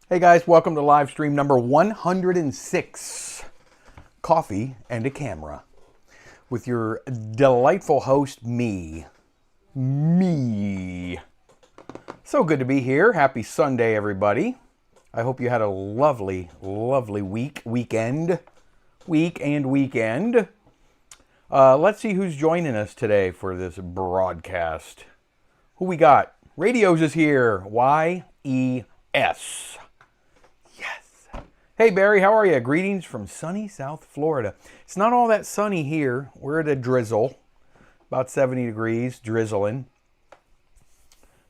Hey guys, welcome to Livestream number 106, Coffee and a Camera, with your delightful host, me. So good to be here. Happy Sunday, everybody. I hope you had a lovely weekend. Let's see who's joining us today for this broadcast. Who we got? Radios is here. Y-E-S. Hey Barry, how are you? Greetings from sunny South Florida. It's not all that sunny here. We're at a drizzle, about 70 degrees, drizzling.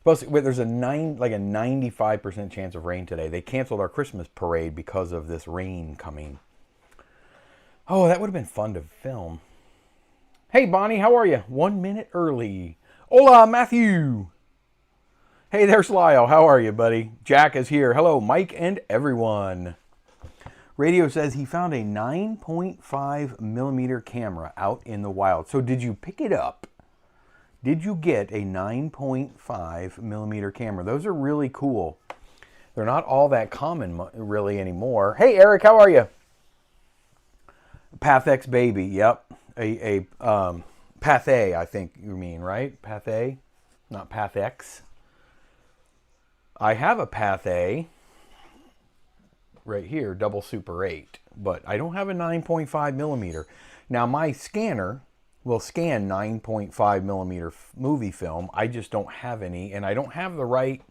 There's a 95% chance of rain today. They canceled our Christmas parade because of this rain coming. Oh, that would have been fun to film. Hey Bonnie, how are you? 1 minute early. Hola, Matthew. Hey, there's Lyle. How are you, buddy? Jack is here. Hello, Mike and everyone. Radio says he found a 9.5 millimeter camera out in the wild. So did you pick it up? Did you get a 9.5 millimeter camera? Those are really cool. They're not all that common really anymore. Hey Eric, how are you? Path X baby, yep. Path A, I think you mean, right? Path A, not Path X. I have a Path A. Right here, double Super 8, but I don't have a 9.5 millimeter. Now my scanner will scan 9.5 millimeter movie film. I just don't have any, and I don't have the right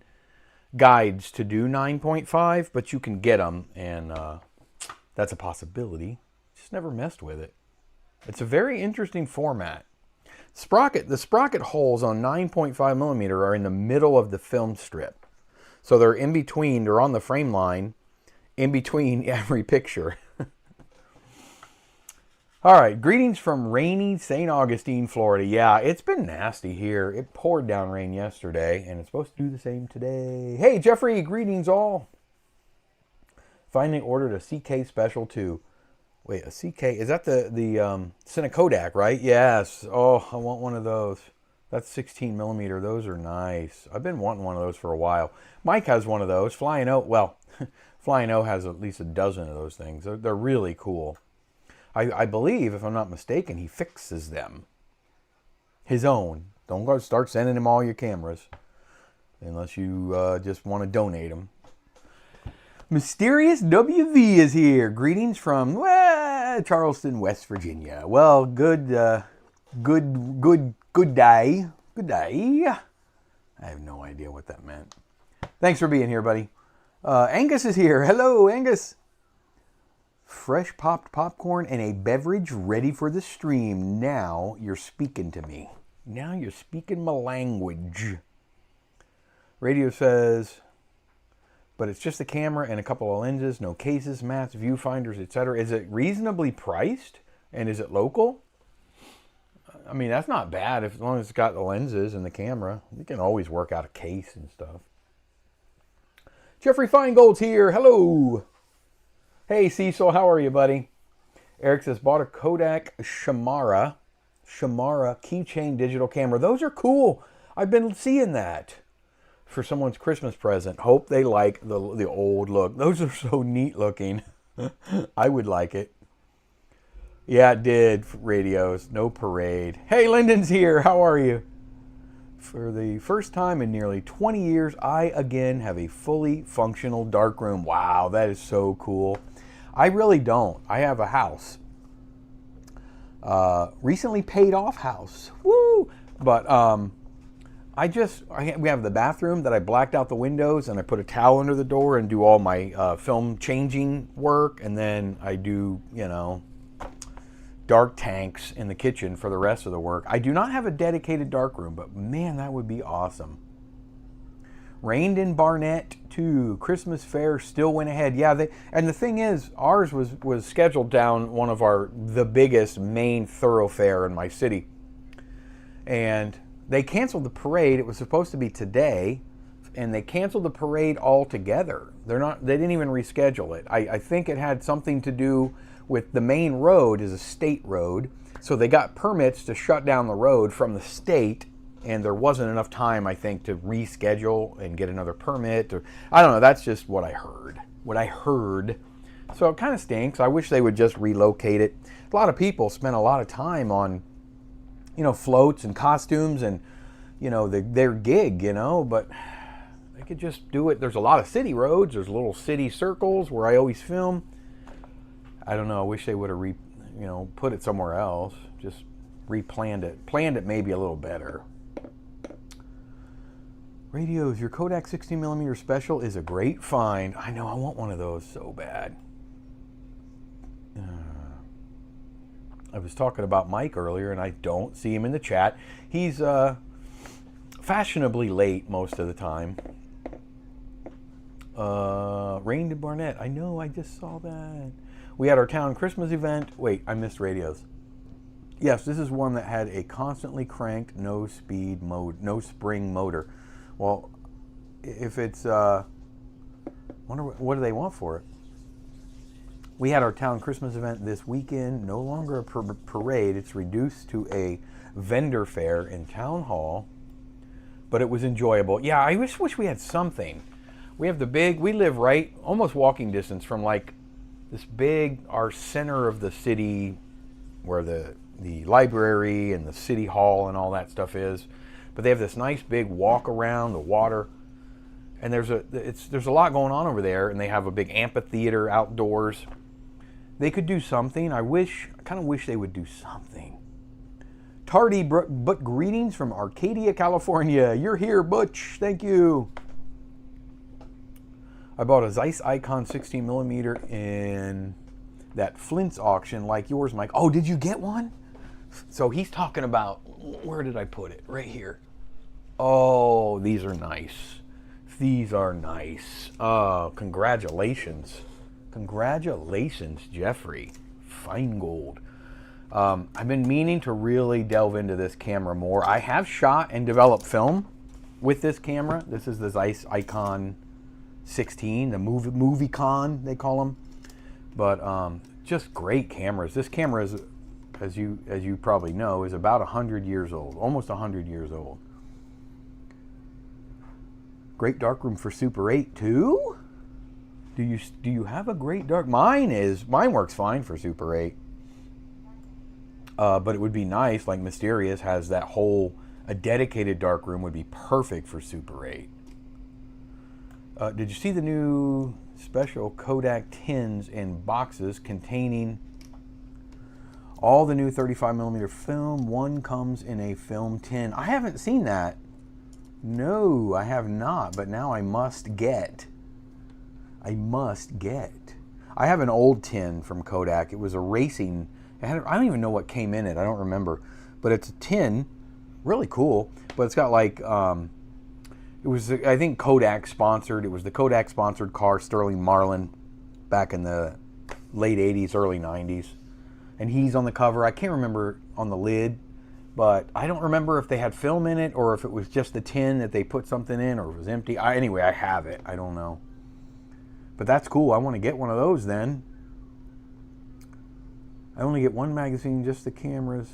guides to do 9.5, but you can get them, and that's a possibility. Just never messed with it. It's a very interesting format. The sprocket holes on 9.5 millimeter are in the middle of the film strip, so they're in between. They're on the frame line. In between every picture. All right, greetings from rainy St. Augustine, Florida. Yeah, it's been nasty here. It poured down rain yesterday, and it's supposed to do the same today. Hey, Jeffrey, greetings all. Finally ordered a CK Special 2. Wait, a CK, is that the Cine Kodak, right? Yes. Oh, I want one of those. That's 16 millimeter. Those are nice. I've been wanting one of those for a while. Mike has one of those. Flying O, well, Flying O has at least a dozen of those things. They're really cool. I believe, if I'm not mistaken, he fixes them. His own. Don't go start sending him all your cameras. Unless you just want to donate them. Mysterious WV is here. Greetings from Charleston, West Virginia. Well, good day. Good day. I have no idea what that meant. Thanks for being here, buddy. Angus is here. Hello, Angus. Fresh popped popcorn and a beverage ready for the stream. Now you're speaking to me. Now you're speaking my language. Radio says, but it's just a camera and a couple of lenses, no cases, mats, viewfinders, etc. Is it reasonably priced? And is it local? I mean, that's not bad as long as it's got the lenses and the camera. You can always work out a case and stuff. Jeffrey Feingold's here. Hello. Hey, Cecil. How are you, buddy? Eric says, bought a Kodak Shamara keychain digital camera. Those are cool. I've been seeing that for someone's Christmas present. Hope they like the old look. Those are so neat looking. I would like it. Yeah, it did. Radios. No parade. Hey, Lyndon's here. How are you? For the first time in nearly 20 years, I again have a fully functional darkroom. Wow, that is so cool. I really don't. I have a house. Recently paid off house. Woo! But we have the bathroom that I blacked out the windows and I put a towel under the door and do all my film changing work. And then I do, dark tanks in the kitchen for the rest of the work. I do not have a dedicated dark room, but man, that would be awesome. Rained in Barnett too. Christmas fair still went ahead. Yeah, and the thing is, ours was scheduled down one of the biggest main thoroughfare in my city. And they canceled the parade. It was supposed to be today, and they canceled the parade altogether. They didn't even reschedule it. I think it had something to do with the main road is a state road. So they got permits to shut down the road from the state and there wasn't enough time, I think, to reschedule and get another permit. Or I don't know. That's just what I heard. So it kind of stinks. I wish they would just relocate it. A lot of people spend a lot of time on, floats and costumes and, their gig, but they could just do it. There's a lot of city roads. There's little city circles where I always film. I don't know. I wish they would have put it somewhere else. Just replanned it. Planned it maybe a little better. Radios, your Kodak 16mm special is a great find. I know, I want one of those so bad. I was talking about Mike earlier, and I don't see him in the chat. He's fashionably late most of the time. Rain to Barnett. I know, I just saw that. We had our town Christmas event. Wait, I missed radios. Yes, this is one that had a constantly cranked no spring motor. Well, if it's, wonder what do they want for it? We had our town Christmas event this weekend. No longer a parade. It's reduced to a vendor fair in Town Hall, but it was enjoyable. Yeah, I wish we had something. We have we live right, almost walking distance from like this our center of the city where the library and the city hall and all that stuff is. But they have this nice big walk around the water, and there's a lot going on over there, and they have a big amphitheater outdoors. They could do something. I kind of wish they would do something. Tardy but greetings from Arcadia, California. You're here, Butch. Thank you. I bought a Zeiss Icon 16mm in that Flint's auction like yours, Mike. Oh, did you get one? So he's talking about, where did I put it? Right here. Oh, these are nice. These are nice. Congratulations. Congratulations, Jeffrey. Feingold. I've been meaning to really delve into this camera more. I have shot and developed film with this camera. This is the Zeiss Icon 16, the MovieCon, they call them. But just great cameras. This camera is, as you probably know, is about 100 years old, almost 100 years old. Great darkroom for Super 8 too? Do you have a great dark? Mine works fine for Super 8. But it would be nice, like Mysterious has that a dedicated darkroom would be perfect for Super 8. Did you see the new special Kodak tins in boxes containing all the new 35mm film? One comes in a film tin. I haven't seen that. No, I have not, but now I must get. I have an old tin from Kodak. It was a racing, I don't even know what came in it. I don't remember. But it's a tin, really cool. But it's got like, it was, I think Kodak sponsored. It was the Kodak sponsored car, Sterling Marlin, back in the late 80s, early 90s. And he's on the cover. I can't remember on the lid, but I don't remember if they had film in it or if it was just the tin that they put something in or it was empty. Anyway, I have it. I don't know. But that's cool. I want to get one of those then. I only get one magazine, just the cameras,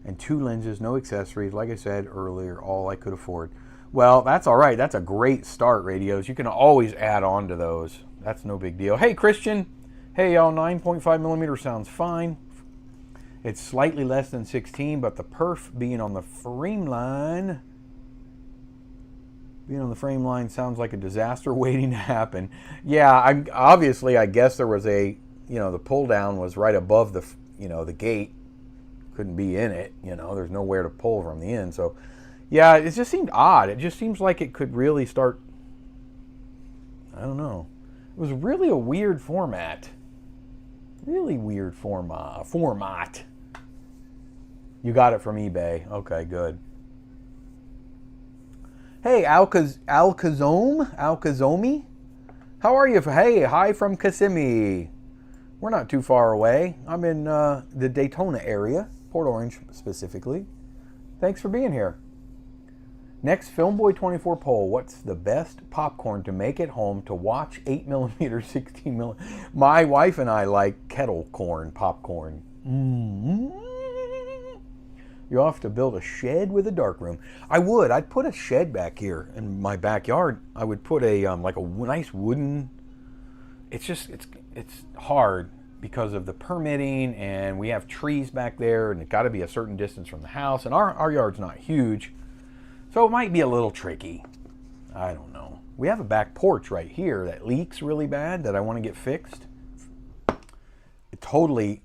and 2 lenses, no accessories. Like I said earlier, all I could afford. Well, that's all right. That's a great start, radios. You can always add on to those. That's no big deal. Hey, Christian. Hey, y'all, 9.5mm sounds fine. It's slightly less than 16, but the perf being on the frame line sounds like a disaster waiting to happen. Yeah, I guess there was the pull down was right above the gate. Couldn't be in it, there's nowhere to pull from the end. So, yeah, it just seemed odd. It just seems like it could really start, I don't know. It was really a weird format. Really weird format. You got it from eBay. Okay, good. Hey, Alkazomi? How are you? Hey, hi from Kissimmee. We're not too far away. I'm in the Daytona area, Port Orange specifically. Thanks for being here. Next, Filmboy24 poll. What's the best popcorn to make at home to watch 8mm, 16mm? My wife and I like kettle corn popcorn. You'll have to build a shed with a dark room. I would. I'd put a shed back here in my backyard. I would put a like a nice wooden. It's just it's hard because of the permitting, and we have trees back there, and it got to be a certain distance from the house, and our yard's not huge, so it might be a little tricky. I don't know. We have a back porch right here that leaks really bad that I want to get fixed. It's totally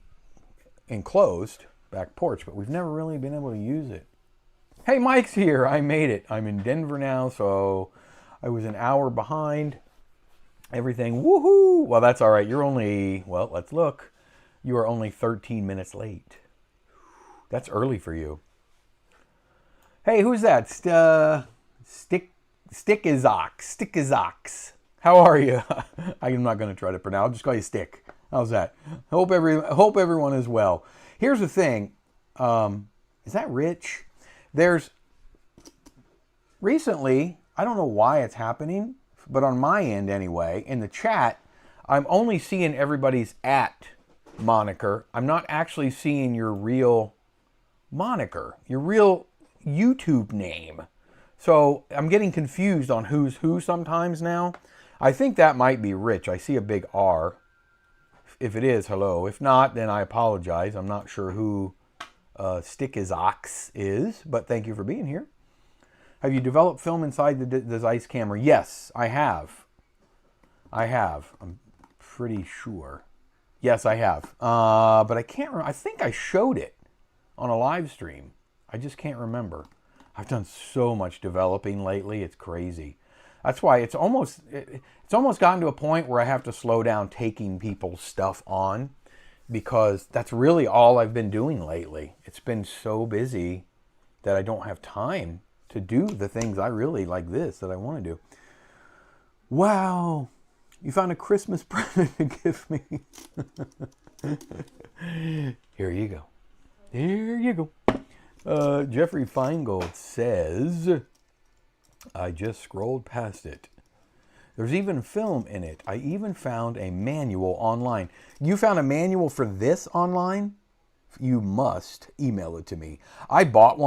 enclosed back porch, but we've never really been able to use it. Hey, Mike's here. I made it. I'm in Denver now, so I was an hour behind. Everything, woohoo! Well, that's all right. You're only, well, let's look. You are only 13 minutes late. That's early for you. Hey, who's that? Stickizox. How are you? I'm not going to try to pronounce. I'll just call you Stick. How's that? Hope everyone is well. Here's the thing. Is that Rich? There's recently, I don't know why it's happening, but on my end anyway, in the chat, I'm only seeing everybody's @ moniker. I'm not actually seeing your real moniker, your real YouTube name. So I'm getting confused on who's who sometimes now. I think that might be Rich. I see a big R. If it is, hello. If not, then I apologize. I'm not sure who Stickizox is, but thank you for being here. Have you developed film inside the Zeiss camera? Yes, I have. I'm pretty sure. Yes, I have. But I can't remember. I think I showed it on a live stream. I just can't remember. I've done so much developing lately. It's crazy. That's why it's almost gotten to a point where I have to slow down taking people's stuff on, because that's really all I've been doing lately. It's been so busy that I don't have time to do the things I really like this that I want to do. Wow, you found a Christmas present to give me. Here you go. Here you go. Jeffrey Feingold says, I just scrolled past it. There's even film in it. I even found a manual online. You found a manual for this online? You must email it to me. I bought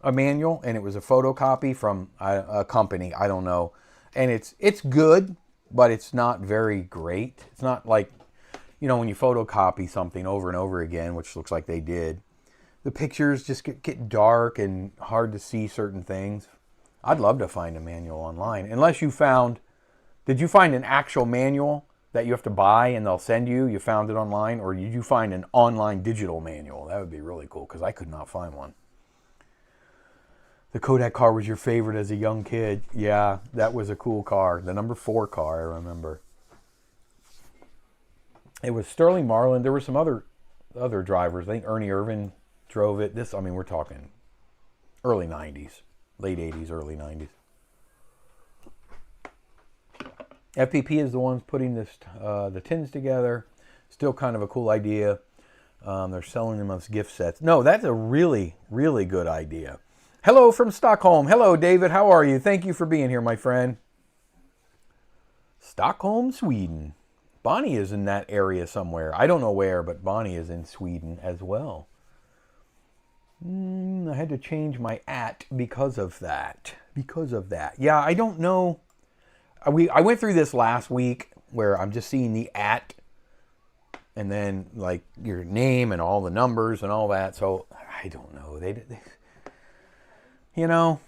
a manual, and it was a photocopy from a company, I don't know. And it's good, but it's not very great. It's not like, you know, when you photocopy something over and over again, which looks like they did, the pictures just get dark and hard to see certain things. I'd love to find a manual online. Unless you found, did you find an actual manual that you have to buy and they'll send you? You found it online, or did you find an online digital manual? That would be really cool, because I could not find one. The Kodak car was your favorite as a young kid. Yeah, that was a cool car. The number 4 car, I remember. It was Sterling Marlin. There were some other drivers. I think Ernie Irvin drove it. This, I mean, we're talking early 90s, late 80s, early 90s. FPP is the ones putting this the tins together. Still kind of a cool idea. They're selling them as gift sets. No, that's a really, really good idea. Hello from Stockholm. Hello, David. How are you? Thank you for being here, my friend. Stockholm, Sweden. Bonnie is in that area somewhere. I don't know where, but Bonnie is in Sweden as well. I had to change my @ because of that. Yeah, I don't know. I went through this last week where I'm just seeing the @ and then like your name and all the numbers and all that. So I don't know. They you know,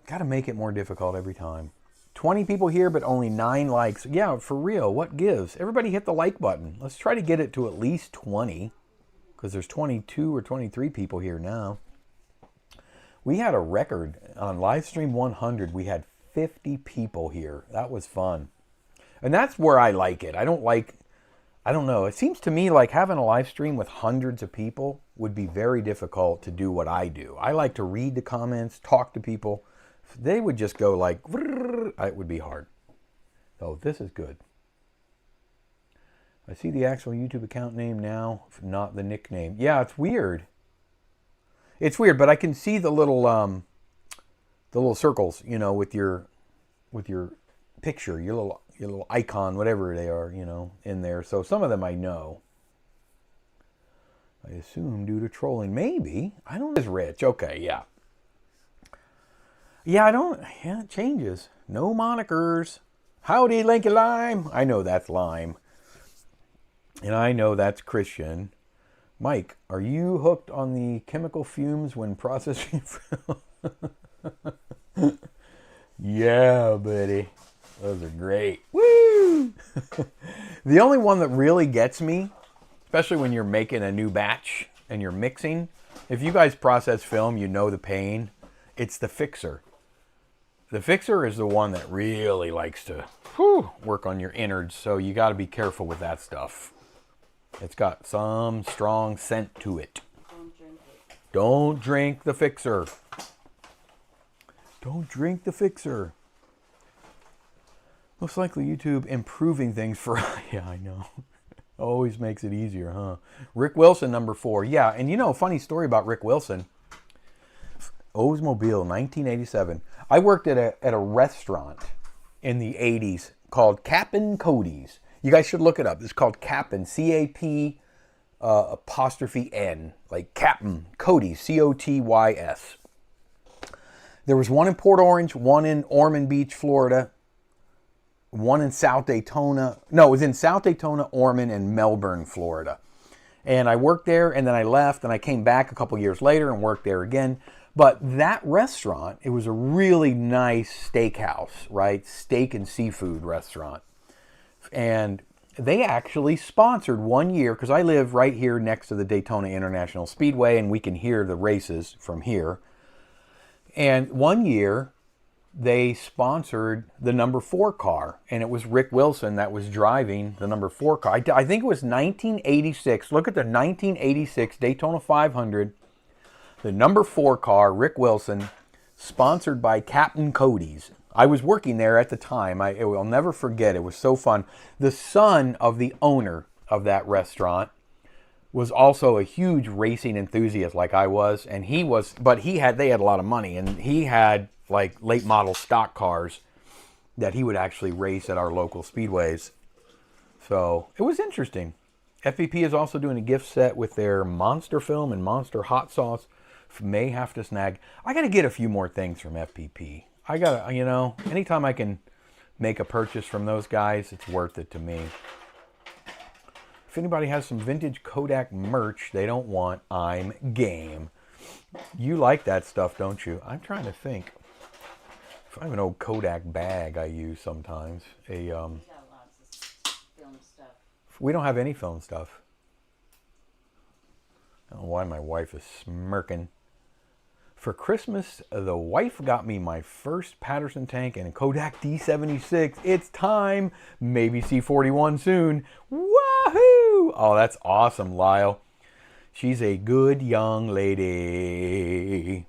got to make it more difficult every time. 20 people here, but only 9 likes. Yeah, for real. What gives? Everybody hit the like button. Let's try to get it to at least 20, because there's 22 or 23 people here now. We had a record on Livestream 100. We had 50 people here. That was fun. And that's where I like it. I don't know. It seems to me like having a live stream with hundreds of people would be very difficult to do what I do. I like to read the comments, talk to people. If they would just go like, it would be hard. So this is good. I see the actual YouTube account name now, not the nickname. Yeah, it's weird. It's weird, but I can see the little circles, you know, with your picture, your little icon, whatever they are, you know, in there. So some of them I know. I assume due to trolling. Maybe. I don't know. It's rich. Okay, yeah. Yeah, it changes. No monikers. Howdy, Lincoln Lime. I know that's Lime. And I know that's Christian. Mike, are you hooked on the chemical fumes when processing film? Yeah, buddy. Those are great. Woo! The only one that really gets me, especially when you're making a new batch and you're mixing, if you guys process film, you know the pain. It's the fixer. The fixer is the one that really likes to work on your innards, so you got to be careful with that stuff. It's got some strong scent to it. Don't drink it. Don't drink the fixer. Don't drink the fixer. Most likely YouTube improving things for... Yeah, I know. Always makes it easier, huh? Rick Wilson, number 4. Yeah, and you know, funny story about Rick Wilson. Oldsmobile, 1987. I worked at a restaurant in the 80s called Cap'n Cody's. You guys should look it up. It's called Cap'n, C-A-P apostrophe N, like Cap'n Cody's, C-O-T-Y-S. There was one in Port Orange, one in Ormond Beach, Florida, one in South Daytona. No, it was in South Daytona, Ormond, and Melbourne, Florida. And I worked there, and then I left, and I came back a couple years later and worked there again. But that restaurant, it was a really nice steakhouse, right? Steak and seafood restaurant. And they actually sponsored one year, because I live right here next to the Daytona International Speedway, and we can hear the races from here. And one year, they sponsored the number 4 car, and it was Rick Wilson that was driving the number 4 car. I think it was 1986. Look at the 1986 Daytona 500. The number 4 car, Rick Wilson, sponsored by Cap'n Cody's. I was working there at the time. I'll never forget. It was so fun. The son of the owner of that restaurant was also a huge racing enthusiast like I was, and they had a lot of money, and he had like late model stock cars that he would actually race at our local speedways. So it was interesting. FPP is also doing a gift set with their Monster film and Monster hot sauce. May have to snag. I got to get a few more things from FPP. I got to, anytime I can make a purchase from those guys, it's worth it to me. If anybody has some vintage Kodak merch they don't want, I'm game. You like that stuff, don't you? I'm trying to think. I have an old Kodak bag I use sometimes. We got lots of film stuff. We don't have any film stuff. I don't know why my wife is smirking. For Christmas, the wife got me my first Patterson tank and a Kodak D76. It's time. Maybe C41 soon. Wahoo! Oh, that's awesome, Lyle. She's a good young lady.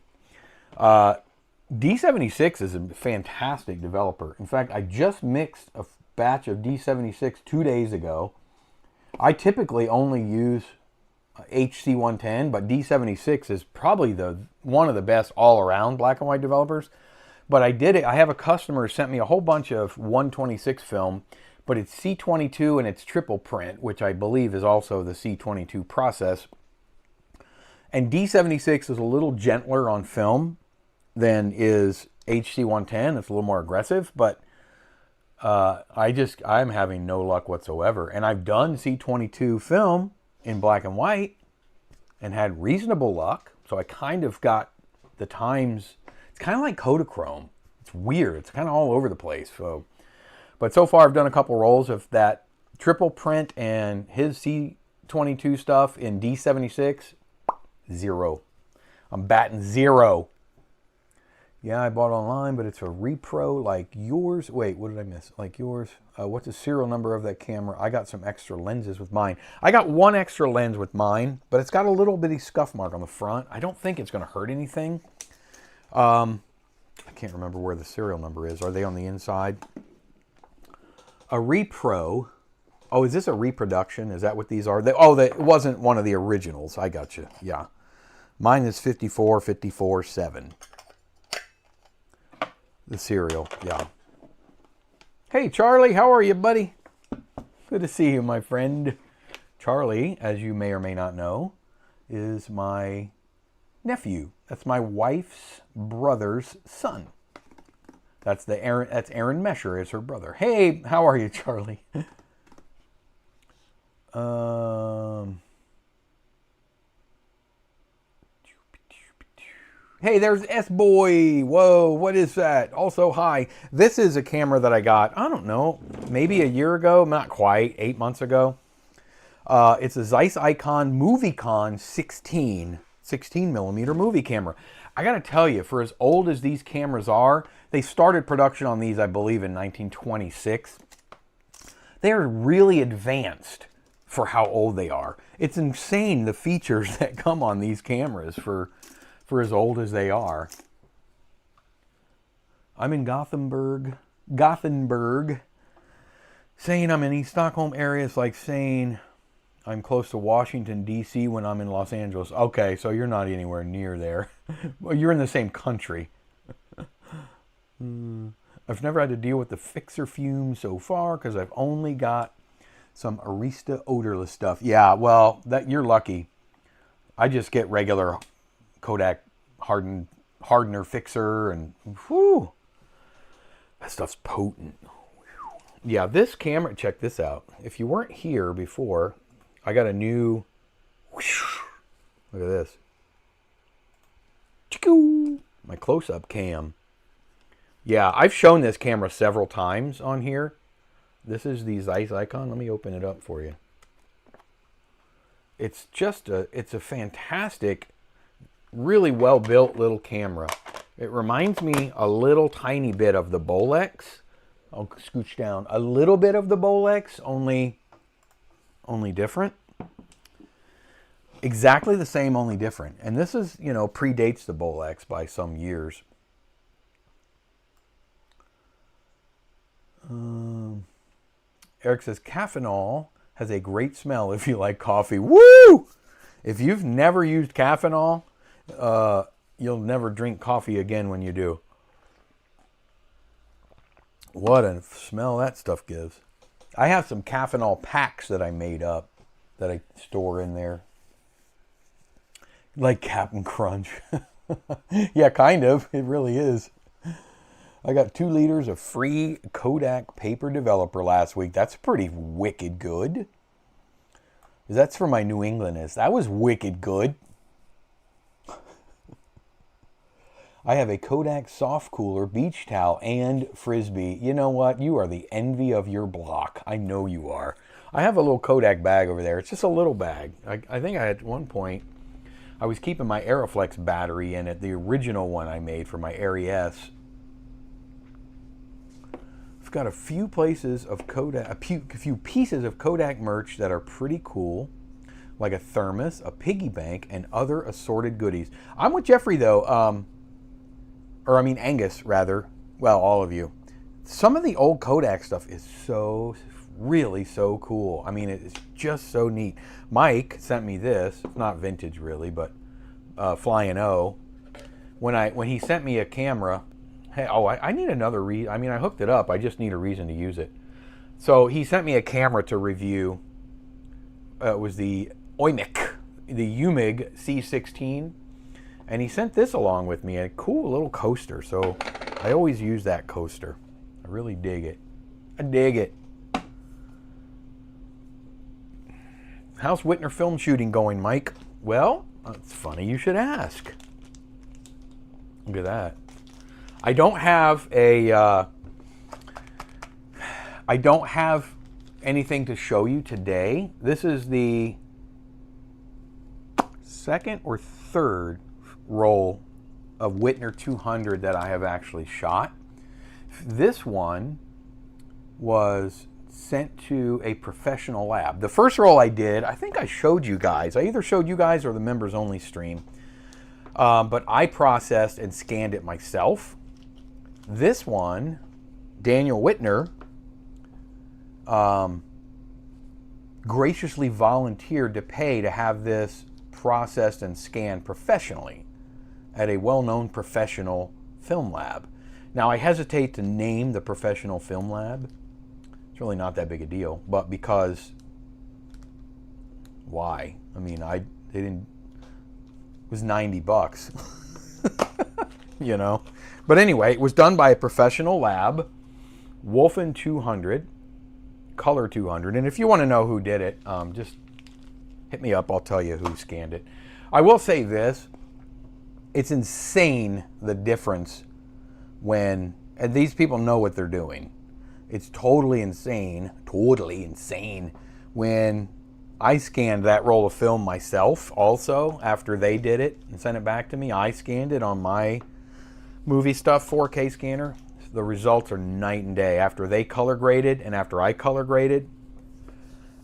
D76 is a fantastic developer. In fact, I just mixed a batch of D76 2 days ago. I typically only use HC110, but D76 is probably one of the best all-around black and white developers. But I did it. I have a customer who sent me a whole bunch of 126 film, but it's C22 and it's triple print, which I believe is also the C22 process. And D76 is a little gentler on film than is HC110. It's a little more aggressive, but I'm having no luck whatsoever. And I've done C22 film in black and white and had reasonable luck. So I kind of got the times. It's kind of like Kodachrome. It's weird. It's kind of all over the place. But so far I've done a couple rolls of that triple print and his C22 stuff in D76. 0. I'm batting 0. Yeah, I bought online, but it's a repro like yours. Wait, what did I miss? Like yours? What's the serial number of that camera? I got some extra lenses with mine. I got one extra lens with mine, but it's got a little bitty scuff mark on the front. I don't think it's going to hurt anything. I can't remember where the serial number is. Are they on the inside? A repro. Oh, is this a reproduction? Is that what these are? It wasn't one of the originals. I got you. Yeah. Mine is 54-54-7. The serial, yeah. Hey, Charlie, how are you, buddy? Good to see you, my friend. Charlie, as you may or may not know, is my nephew. That's my wife's brother's son. That's Aaron Mesher is her brother. Hey, how are you, Charlie? Hey, there's S-Boy. Whoa, what is that? Also, hi. This is a camera that I got, I don't know, maybe a year ago. Not quite, 8 months ago. It's a Zeiss Icon MovieCon 16 millimeter movie camera. I got to tell you, for as old as these cameras are, they started production on these, I believe, in 1926. They are really advanced for how old they are. It's insane the features that come on these cameras for as old as they are. I'm in Gothenburg, saying I'm in East Stockholm area. It's like saying I'm close to Washington, D.C. when I'm in Los Angeles. Okay, so you're not anywhere near there. Well, you're in the same country. I've never had to deal with the fixer fumes so far because I've only got some Arista odorless stuff. Yeah, well, you're lucky. I just get regular Kodak hardener fixer, and whew, that stuff's potent. Yeah, this camera, check this out. If you weren't here before, I got a new, look at this. My close-up cam. Yeah, I've shown this camera several times on here. This is the Zeiss Icon. Let me open it up for you. It's a fantastic, really well-built little camera. It reminds me a little tiny bit of the Bolex. I'll scooch down. A little bit of the Bolex, only different. Exactly the same, only different. And this is, predates the Bolex by some years. Eric says, Caffeinol has a great smell if you like coffee. Woo! If you've never used Caffeinol, you'll never drink coffee again when you do. What a smell that stuff gives. I have some Caffeinol packs that I made up that I store in there. Like Captain Crunch. Yeah, kind of. It really is. I got 2 liters of free Kodak paper developer last week. That's pretty wicked good. That's for my New Englandness. That was wicked good. I have a Kodak soft cooler, beach towel, and Frisbee. You know what? You are the envy of your block. I know you are. I have a little Kodak bag over there. It's just a little bag. I think at one point, I was keeping my Aeroflex battery in it, the original one I made for my Arri S. I've got a few places of Kodak, a few pieces of Kodak merch that are pretty cool, like a thermos, a piggy bank, and other assorted goodies. I'm with Jeffrey though, Angus rather. Well, all of you. Some of the old Kodak stuff is really so cool. I mean, it's just so neat. Mike sent me this, not vintage really, but Flying O. When he sent me a camera. Hey, I need another reason. I mean, I hooked it up. I just need a reason to use it. So he sent me a camera to review. It was the Oymik, the UMIG C16. And he sent this along with me, a cool little coaster. So I always use that coaster. I really dig it. I dig it. How's Whitner film shooting going, Mike? Well, it's funny you should ask. Look at that. I don't have anything to show you today. This is the second or third roll of Whitner 200 that I have actually shot. This one was sent to a professional lab. The first roll I did, I think I showed you guys. I either showed you guys or the members only stream. But I processed and scanned it myself. This one, Daniel Whitner, graciously volunteered to pay to have this processed and scanned professionally at a well-known professional film lab. Now, I hesitate to name the professional film lab. It's really not that big a deal, but because, why? I mean, they didn't, was 90 bucks. You know. But anyway, it was done by a professional lab, Wolfen 200, Color 200. And if you want to know who did it, just hit me up. I'll tell you who scanned it. I will say this. It's insane the difference when, and these people know what they're doing. It's totally insane when I scanned that roll of film myself also after they did it and sent it back to me. I scanned it on my movie stuff 4K scanner. The results are night and day. After they color graded and after I color graded,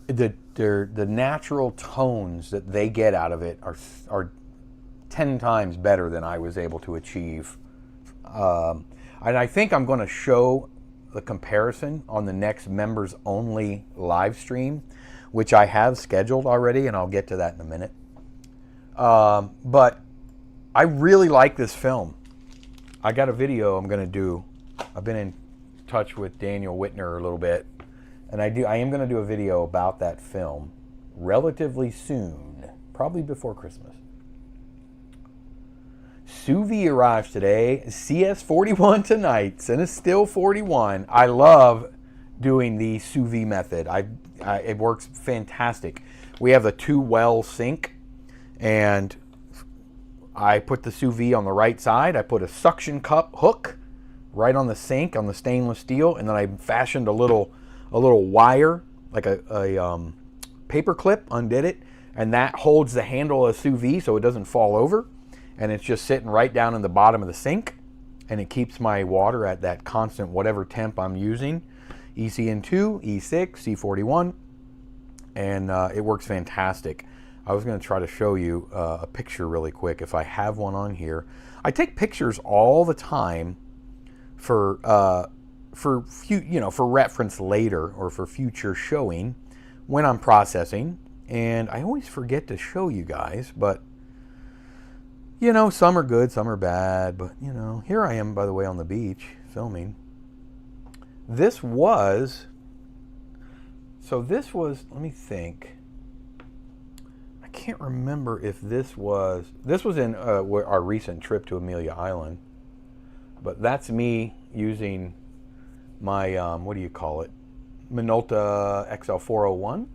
the natural tones that they get out of it are 10 times better than I was able to achieve. And I think I'm going to show the comparison on the next members only live stream, which I have scheduled already, and I'll get to that in a minute. But I really like this film. I got a video I'm going to do. I've been in touch with Daniel Whitner a little bit, and I am going to do a video about that film relatively soon, probably before Christmas. Sous vide arrives today. CS41 tonight. Cinestill 41. I love doing the sous vide method. It works fantastic. We have the 2-well sink, and I put the sous vide on the right side. I put a suction cup hook right on the sink on the stainless steel, and then I fashioned a little wire, like a paper clip, undid it, and that holds the handle of sous vide so it doesn't fall over, and it's just sitting right down in the bottom of the sink, and it keeps my water at that constant whatever temp I'm using, ECN2, E6, C41, and it works fantastic. I was going to try to show you a picture really quick if I have one on here. I take pictures all the time for reference later or for future showing when I'm processing, and I always forget to show you guys, but you know, some are good, some are bad, but you know, here I am, by the way, on the beach filming. This was, let me think. I can't remember if this was in our recent trip to Amelia Island, but that's me using my, what do you call it? Minolta XL401,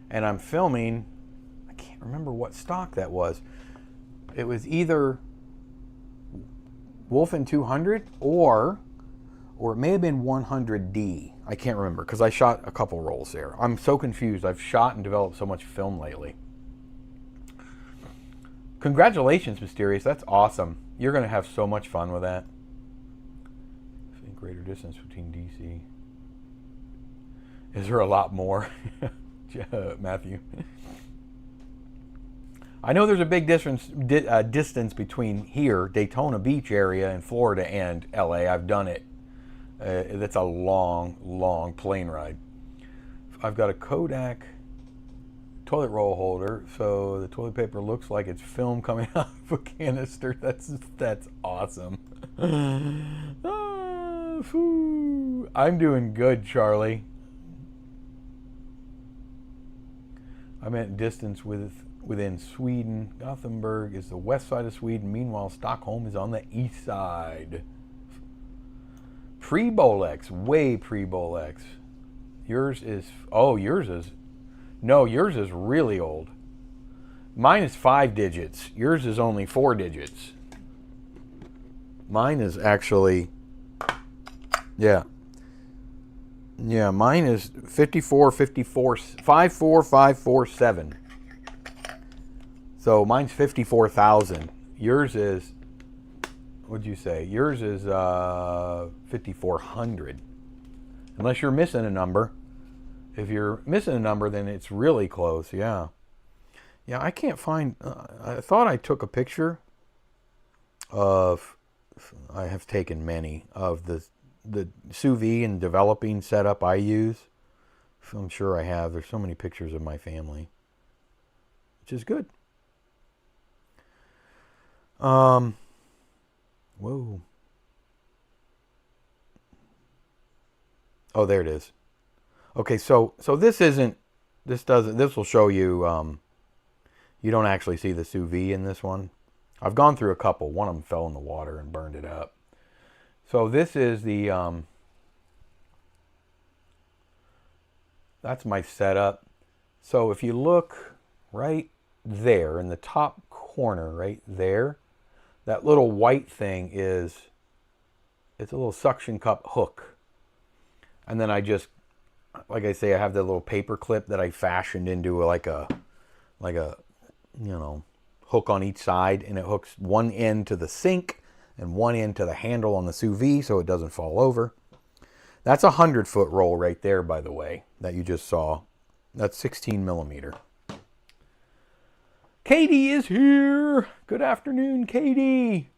and I'm filming, I can't remember what stock that was. It was either Wolfen 200 or it may have been 100D. I can't remember because I shot a couple rolls there. I'm so confused. I've shot and developed so much film lately. Congratulations, Mysterious. That's awesome. You're going to have so much fun with that. I think greater distance between DC. Is there a lot more? Matthew. I know there's a big distance between here, Daytona Beach area in Florida, and LA. I've done it. That's a long, long plane ride. I've got a Kodak toilet roll holder, so the toilet paper looks like it's film coming out of a canister. That's awesome. I'm doing good, Charlie. I meant distance within Sweden. Gothenburg is the west side of Sweden. Meanwhile, Stockholm is on the east side. Pre-Bolex, way pre-Bolex. Yours is really old. Mine is 5 digits. Yours is only 4 digits. Mine is actually, yeah, mine is 54547. So mine's 54,000. Yours is, what'd you say? Yours is 5,400. Unless you're missing a number. If you're missing a number, then it's really close. Yeah. Yeah, I can't find. I thought I took a picture of. I have taken many of the sous vide and developing setup I use. I'm sure I have. There's so many pictures of my family, which is good. Whoa. Oh, there it is. Okay, so this will show you, You don't actually see the sous vide in this one. I've gone through a couple. One of them fell in the water and burned it up. So this is the, that's my setup. So if you look right there in the top corner, right there, that little white thing is, it's a little suction cup hook. And then I just, like I say, I have that little paper clip that I fashioned into like a, you know, hook on each side, and it hooks one end to the sink and one end to the handle on the sous vide so it doesn't fall over. That's a 100-foot roll right there, by the way, that you just saw. That's 16 millimeter. Katie is here. Good afternoon, Katie.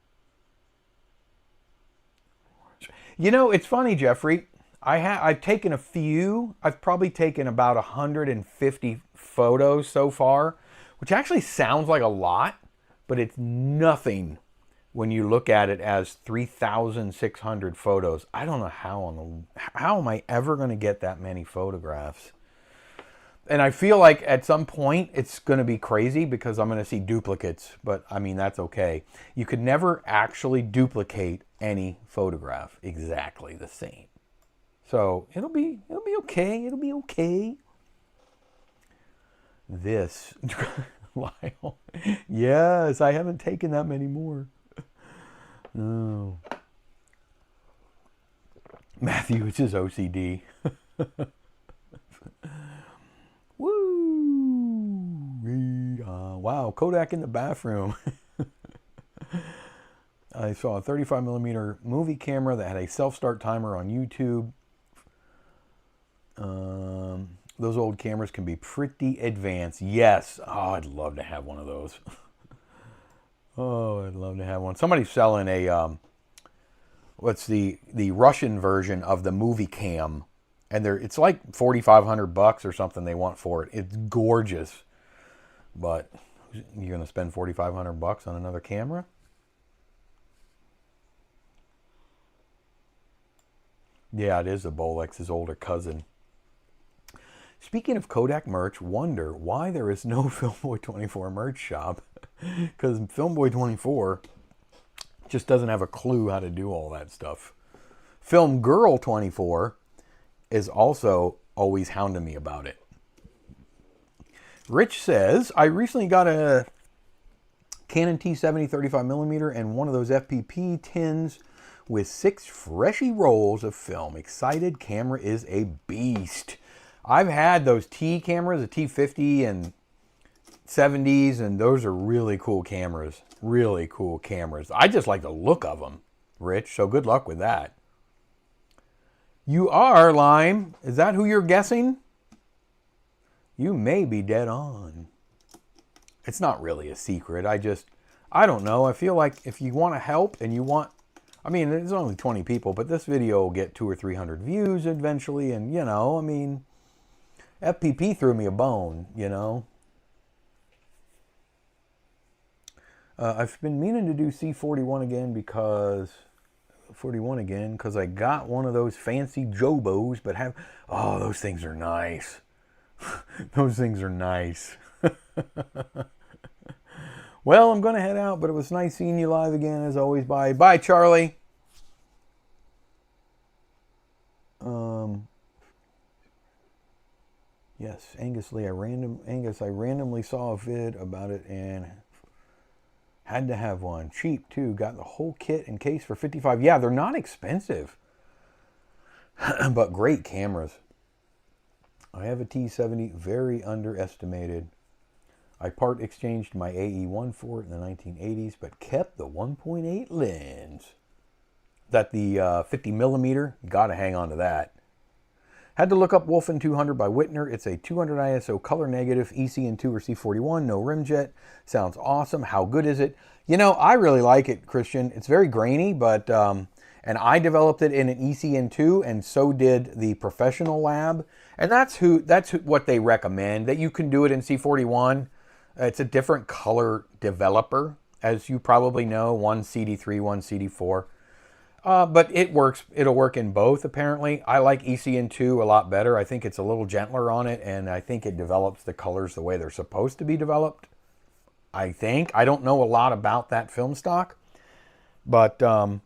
You know, it's funny, Jeffrey. I've taken a few. I've probably taken about 150 photos so far, which actually sounds like a lot, but it's nothing when you look at it as 3,600 photos. I don't know how am I ever going to get that many photographs? And I feel like at some point it's going to be crazy because I'm going to see duplicates, but I mean, that's okay. You could never actually duplicate any photograph exactly the same. So it'll be okay. It'll be okay. This, Lyle. Yes, I haven't taken that many more. No. Matthew, it's his OCD. Woo! Wow, Kodak in the bathroom. I saw a 35 millimeter movie camera that had a self-start timer on YouTube. Those old cameras can be pretty advanced. Yes. Oh, I'd love to have one of those. Oh, I'd love to have one. Somebody's selling a, what's the Russian version of the movie cam. And it's like $4,500 or something they want for it. It's gorgeous. But you're going to spend $4,500 on another camera? Yeah, it is the Bolex's older cousin. Speaking of Kodak merch, wonder why there is no Filmboy24 merch shop. Because Filmboy24 just doesn't have a clue how to do all that stuff. Filmgirl24 is also always hounding me about it. Rich says, I recently got a Canon T70 35mm and one of those FPP tins with 6 freshy rolls of film. Excited, camera is a beast. I've had those T cameras, the T50 and 70s, and those are really cool cameras. Really cool cameras. I just like the look of them, Rich, so good luck with that. You are, Lime. Is that who you're guessing? You may be dead on. It's not really a secret. I don't know. I feel like if you want to help and you want, I mean, there's only 20 people, but this video will get 200 or 300 views eventually. And, you know, I mean, FPP threw me a bone, you know. I've been meaning to do C41 again because I got one of those fancy Jobos, but oh, those things are nice. Those things are nice. Well, I'm going to head out, but it was nice seeing you live again, as always. Bye. Bye, Charlie. Yes, Angus Lee. I randomly saw a vid about it and had to have one. Cheap, too. Got the whole kit and case for $55. Yeah, they're not expensive. But great cameras. I have a T70, very underestimated. I part exchanged my AE1 for it in the 1980s, but kept the 1.8 lens. That the 50 millimeter, gotta hang on to that. Had to look up Wolfen 200 by Whitner. It's a 200 ISO color negative, ECN2 or C41, no rimjet. Sounds awesome. How good is it? You know, I really like it, Christian. It's very grainy, but, and I developed it in an ECN2, and so did the professional lab. And that's what they recommend, that you can do it in C41. It's a different color developer, as you probably know, one CD3, one CD4. But it works. It'll work in both, apparently. I like ECN2 a lot better. I think it's a little gentler on it, and I think it develops the colors the way they're supposed to be developed. I think. I don't know a lot about that film stock, but I'm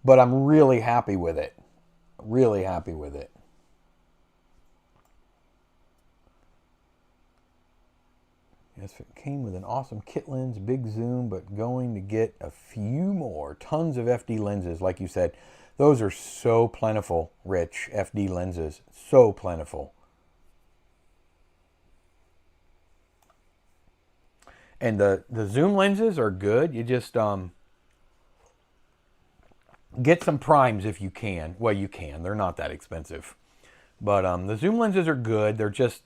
really happy with it. Really happy with it. Yes, it came with an awesome kit lens, big zoom, but going to get a few more. Tons of FD lenses, like you said. Those are so plentiful, Rich, FD lenses. So plentiful. And the zoom lenses are good. You just get some primes if you can. Well, you can. They're not that expensive. But the zoom lenses are good. They're just,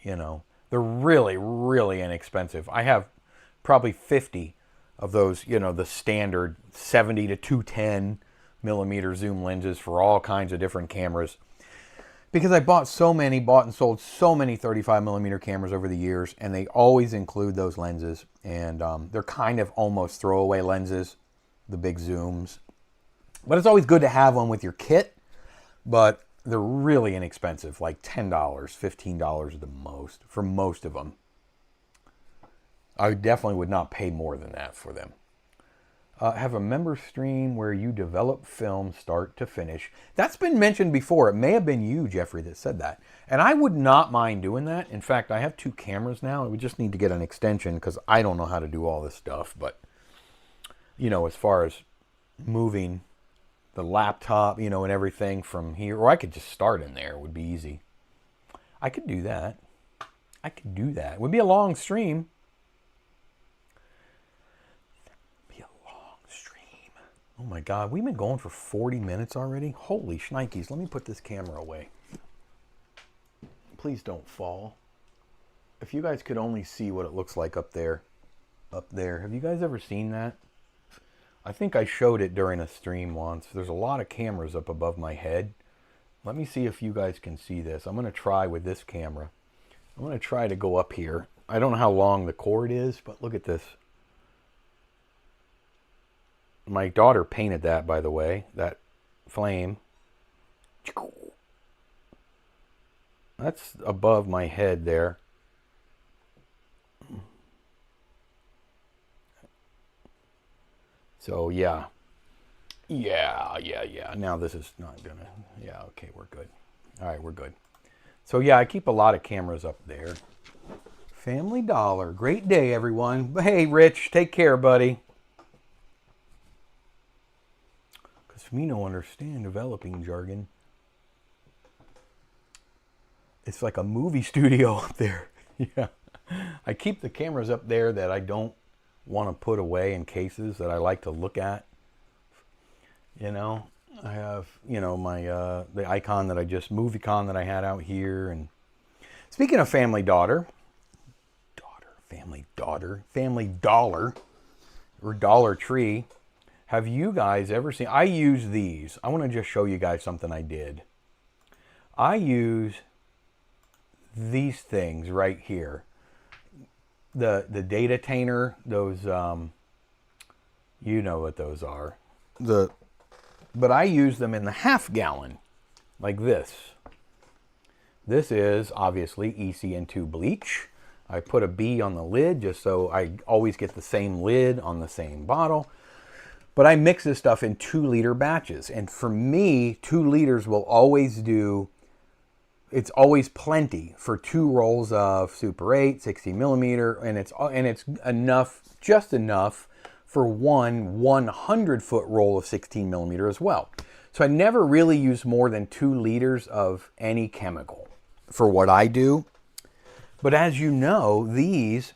you know, they're really, really inexpensive. I have probably 50 of those, you know, the standard 70 to 210 millimeter zoom lenses for all kinds of different cameras. Because I bought and sold so many 35 millimeter cameras over the years, and they always include those lenses. And they're kind of almost throwaway lenses, the big zooms. But it's always good to have one with your kit. But they're really inexpensive, like $10, $15 at the most, for most of them. I definitely would not pay more than that for them. Have a member stream where you develop film start to finish. That's been mentioned before. It may have been you, Jeffrey, that said that. And I would not mind doing that. In fact, I have 2 cameras now. We just need to get an extension because I don't know how to do all this stuff. But, you know, as far as moving the laptop, you know, and everything from here, or I could just start in there. It would be easy. I could do that. It would be a long stream. Oh my God, we've been going for 40 minutes already? Holy shnikes, let me put this camera away. Please don't fall. If you guys could only see what it looks like up there. Have you guys ever seen that? I think I showed it during a stream once. There's a lot of cameras up above my head. Let me see if you guys can see this. I'm going to try with this camera. I'm going to try to go up here. I don't know how long the cord is, but look at this. My daughter painted that, by the way, that flame. That's above my head there. So, yeah. Now this is not gonna, yeah, okay, we're good. All right, we're good. So, yeah, I keep a lot of cameras up there. Family Dollar. Great day, everyone. Hey, Rich, take care, buddy. Me no understand developing jargon. It's like a movie studio up there. Yeah. I keep the cameras up there that I don't want to put away in cases that I like to look at. You know, I have, you know, my the icon that I just MovieCon that I had out here. And speaking of Family Dollar or Dollar Tree. Have you guys ever seen, I use these. I want to just show you guys something I did. I use these things right here. The data tainer, those, you know what those are. But I use them in the half gallon, like this. This is obviously ECN2 bleach. I put a B on the lid just so I always get the same lid on the same bottle. But I mix this stuff in 2-liter batches. And for me, 2 liters will always do, it's always plenty for 2 rolls of Super 8, 60 millimeter. And it's enough, just enough for one 100-foot roll of 16 millimeter as well. So I never really use more than 2 liters of any chemical for what I do. But as you know, these,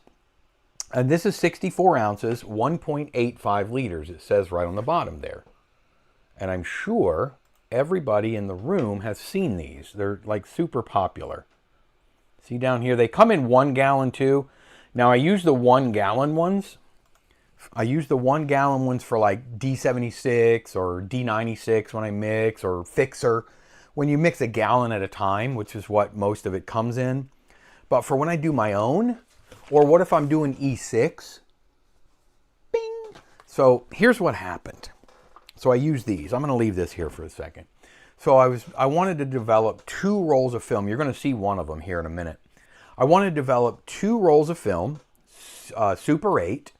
and this is 64 ounces, 1.85 liters. It says right on the bottom there. And I'm sure everybody in the room has seen these. They're like super popular. See down here, they come in 1 gallon too. Now I use the 1 gallon ones. I use the 1 gallon ones for like D76 or D96 when I mix, or Fixer. When you mix a gallon at a time, which is what most of it comes in. But for when I do my own, or what if I'm doing E6? Bing! So here's what happened. So I use these. I'm going to leave this here for a second. So I wanted to develop 2 rolls of film. You're going to see one of them here in a minute. I want to develop 2 rolls of film, Super 8,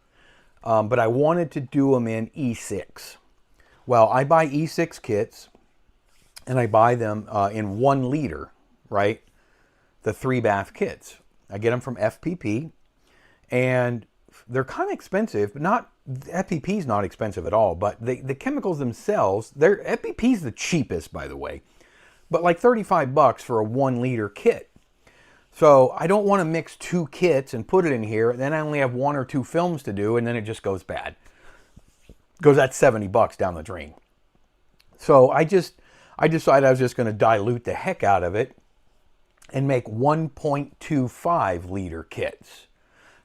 but I wanted to do them in E6. Well, I buy E6 kits, and I buy them in 1 liter, right? The 3 bath kits. I get them from FPP, and they're kind of expensive, but not, FPP is not expensive at all, but the chemicals themselves, FPP is the cheapest, by the way, but like $35 for a 1 liter kit. So I don't want to mix 2 kits and put it in here, then I only have 1 or 2 films to do, and then it just goes bad. Goes that's $70 down the drain. So I decided I was just going to dilute the heck out of it and make 1.25 liter kits.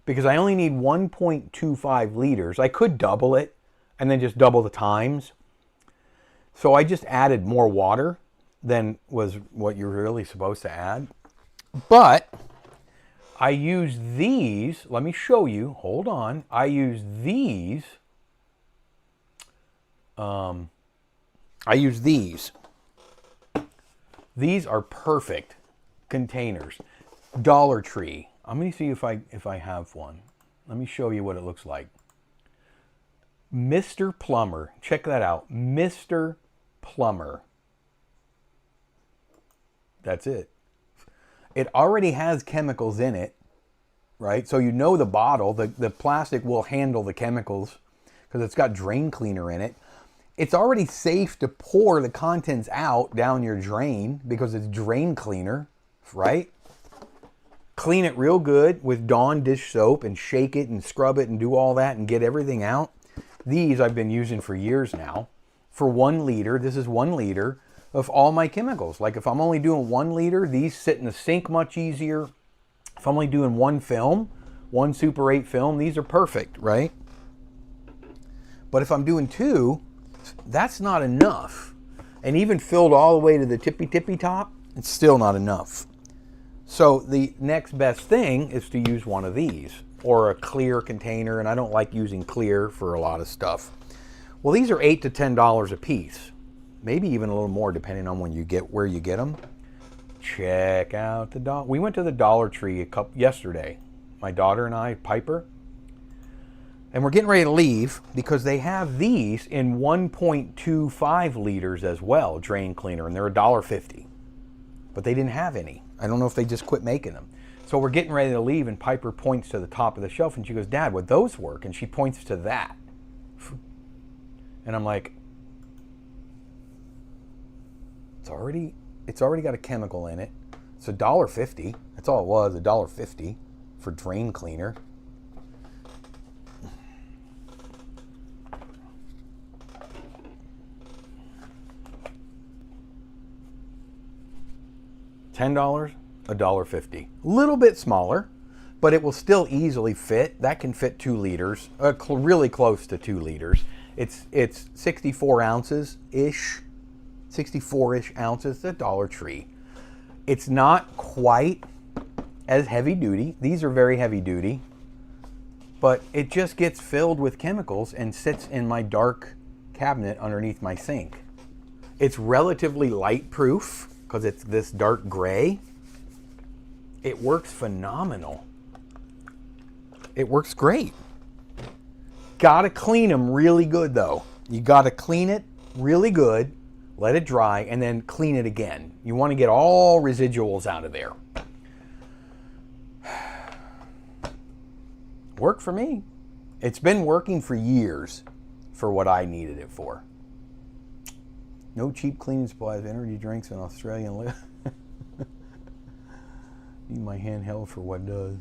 Because I only need 1.25 liters. I could double it and then just double the times. So I just added more water than was what you're really supposed to add. But I use these. Let me show you. Hold on. I use these. These are perfect containers. Dollar Tree. I'm going to see if I have one. Let me show you what it looks like. Mr. Plumber. Check that out. Mr. Plumber. That's it. It already has chemicals in it, right? So you know the bottle, the plastic will handle the chemicals because it's got drain cleaner in it. It's already safe to pour the contents out down your drain because it's drain cleaner, right? Clean it real good with Dawn dish soap and shake it and scrub it and do all that and get everything out. These I've been using for years now. For 1 liter, this is 1 liter of all my chemicals. Like if I'm only doing 1 liter, these sit in the sink much easier. If I'm only doing 1 film, 1 Super 8 film, these are perfect, right? But if I'm doing 2, that's not enough. And even filled all the way to the tippy top, it's still not enough. So the next best thing is to use one of these or a clear container, and I don't like using clear for a lot of stuff. Well, these are $8 to $10 a piece, maybe even a little more depending on where you get them. Check out the we went to the Dollar Tree yesterday, my daughter and I, Piper, and we're getting ready to leave because they have these in 1.25 liters as well, drain cleaner, and they're $1.50, but they didn't have any. I don't know if they just quit making them. So we're getting ready to leave, and Piper points to the top of the shelf, and she goes, "Dad, would those work?" And she points to that. And I'm like, it's already got a chemical in it. It's $1.50. That's all it was, $1.50 for drain cleaner. $10, $1.50. A little bit smaller, but it will still easily fit. That can fit 2 liters, really close to 2 liters. It's 64 ounces-ish, 64-ish ounces at Dollar Tree. It's not quite as heavy duty. These are very heavy duty, but it just gets filled with chemicals and sits in my dark cabinet underneath my sink. It's relatively light proof because it's this dark gray. It works phenomenal. It works great. Gotta clean them really good though. You gotta clean it really good, let it dry, and then clean it again. You want to get all residuals out of there. Worked for me. It's been working for years for what I needed it for. No cheap cleaning supplies, energy drinks, and Australian live. Need my handheld for what does.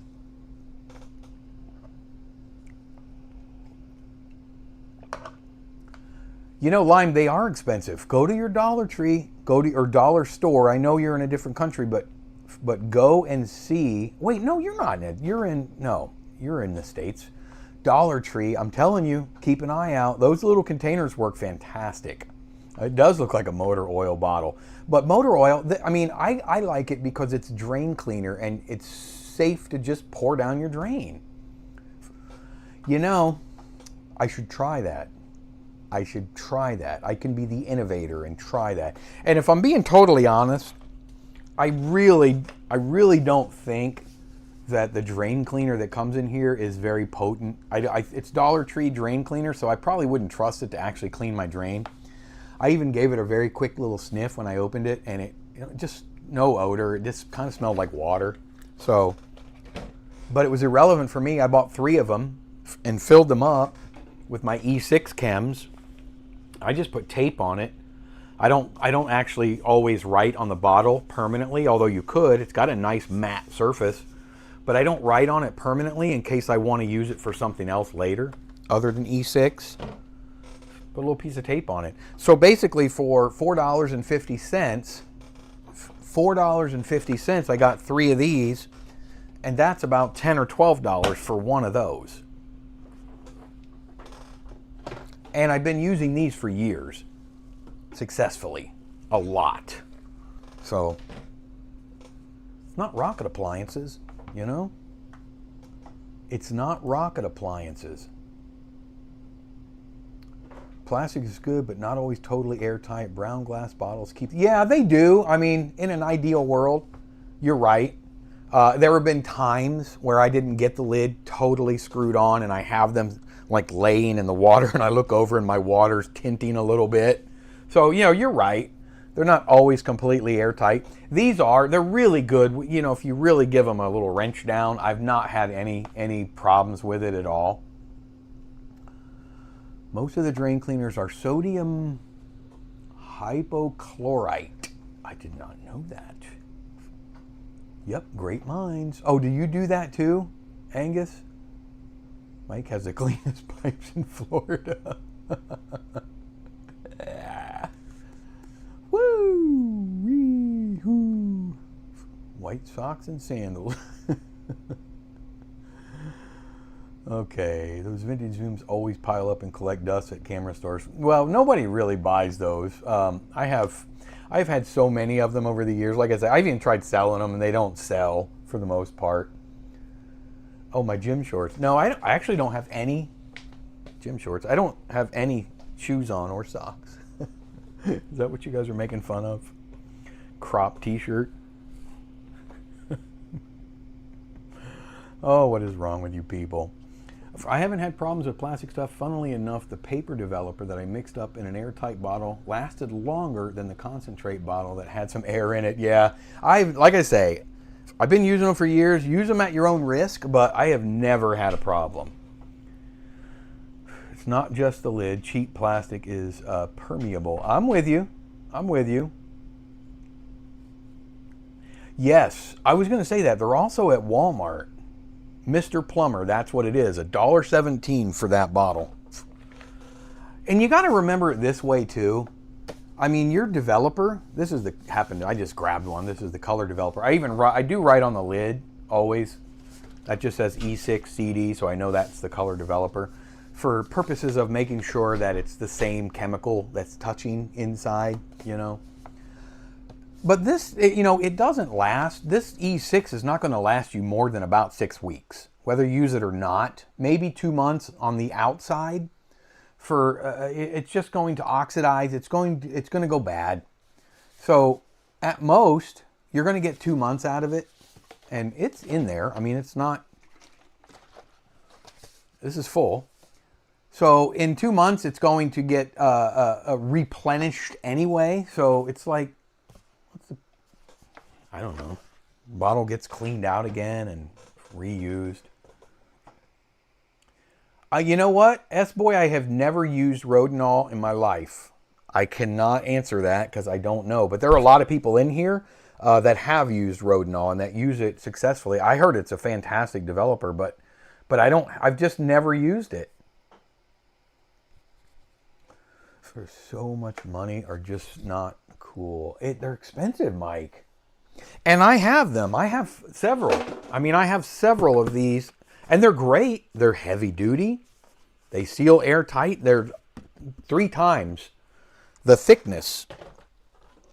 You know, Lime, they are expensive. Go to your Dollar Tree, or dollar store. I know you're in a different country, but go and see. Wait, no, you're not in it. You're in the States. Dollar Tree, I'm telling you, keep an eye out. Those little containers work fantastic. It does look like a motor oil bottle. But motor oil, I like it because it's drain cleaner and it's safe to just pour down your drain. You know, I should try that. I can be the innovator and try that. And if I'm being totally honest, I really don't think that the drain cleaner that comes in here is very potent. It's Dollar Tree drain cleaner, so I probably wouldn't trust it to actually clean my drain. I even gave it a very quick little sniff when I opened it, and it, you know, just no odor. It just kind of smelled like water. So, but it was irrelevant for me. I bought 3 of them and filled them up with my E6 chems. I just put tape on it. I don't actually always write on the bottle permanently, although you could. It's got a nice matte surface, but I don't write on it permanently in case I want to use it for something else later other than E6. Put a little piece of tape on it. So basically for $4.50, I got 3 of these, and that's about $10 or $12 for one of those. And I've been using these for years, successfully, a lot. So it's not rocket appliances, you know? It's not rocket appliances. Plastic is good, but not always totally airtight. Brown glass bottles keep... Yeah, they do. I mean, in an ideal world, you're right. There have been times where I didn't get the lid totally screwed on, and I have them like laying in the water, and I look over and my water's tinting a little bit. So, you know, you're right. They're not always completely airtight. They're really good. You know, if you really give them a little wrench down, I've not had any problems with it at all. Most of the drain cleaners are sodium hypochlorite. I did not know that. Yep, great minds. Oh, do you do that too, Angus? Mike has the cleanest pipes in Florida. Woo! Wee-hoo. White socks and sandals. Okay, those vintage zooms always pile up and collect dust at camera stores. Well, nobody really buys those. I've had so many of them over the years. Like I said, I've even tried selling them, and they don't sell for the most part. Oh, my gym shorts. No, I actually don't have any gym shorts. I don't have any shoes on or socks. Is that what you guys are making fun of? Crop t-shirt? Oh, what is wrong with you people? I haven't had problems with plastic stuff. Funnily enough, the paper developer that I mixed up in an airtight bottle lasted longer than the concentrate bottle that had some air in it. Yeah, like I say, I've been using them for years. Use them at your own risk, but I have never had a problem. It's not just the lid. Cheap plastic is permeable. I'm with you. I'm with you. Yes, I was going to say that. They're also at Walmart. Mr. Plumber, that's what it is. $1.17 for that bottle. And you got to remember it this way too. I mean, your developer, this is I just grabbed one. This is the color developer. I do write on the lid always. That just says E6 CD, so I know that's the color developer. For purposes of making sure that it's the same chemical that's touching inside, you know. But this, you know, it doesn't last. This E6 is not going to last you more than about 6 weeks, whether you use it or not. Maybe 2 months on the outside. It's just going to oxidize. It's going to go bad. So at most, you're going to get 2 months out of it, and it's in there. I mean, it's not. This is full. So in 2 months, it's going to get replenished anyway. So it's like, I don't know. Bottle gets cleaned out again and reused. You know what? S-Boy, I have never used Rodinol in my life. I cannot answer that because I don't know. But there are a lot of people in here that have used Rodinol and that use it successfully. I heard it's a fantastic developer, but I've just never used it. For so much money are just not cool. They're expensive, Mike. And I have them. I have several. I mean, I have several of these, and they're great. They're heavy duty. They seal airtight. They're 3 times the thickness,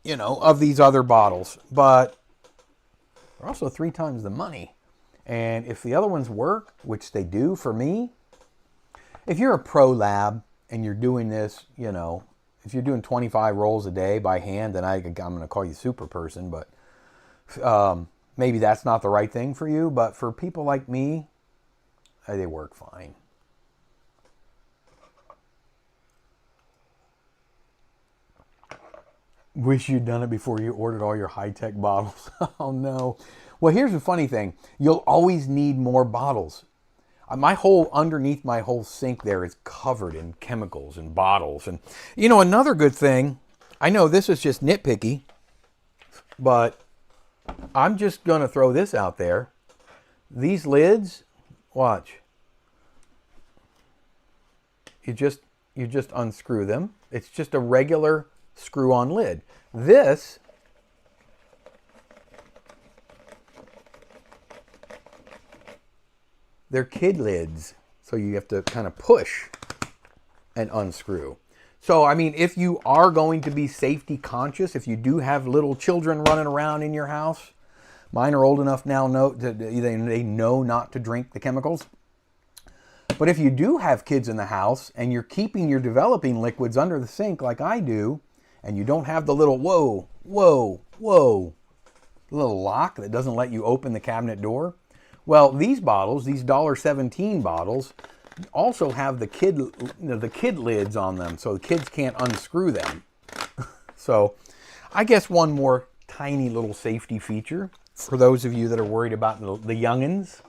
you know, of these other bottles, but they're also 3 times the money. And if the other ones work, which they do for me, if you're a pro lab and you're doing this, you know, if you're doing 25 rolls a day by hand, then I'm going to call you super person, but maybe that's not the right thing for you, but for people like me, they work fine. Wish you'd done it before you ordered all your high-tech bottles. Oh, no. Well, here's the funny thing. You'll always need more bottles. Underneath my whole sink there is covered in chemicals and bottles. And, you know, another good thing, I know this is just nitpicky, but I'm just going to throw this out there. These lids, watch. You just unscrew them. It's just a regular screw-on lid. This they're kid lids, so you have to kind of push and unscrew. So, I mean, if you are going to be safety conscious, if you do have little children running around in your house, mine are old enough now, they know not to drink the chemicals. But if you do have kids in the house and you're keeping your developing liquids under the sink like I do, and you don't have the little little lock that doesn't let you open the cabinet door, well, these bottles, these $1.17 bottles, also have the kid lids on them, so the kids can't unscrew them. So, I guess one more tiny little safety feature for those of you that are worried about the youngins.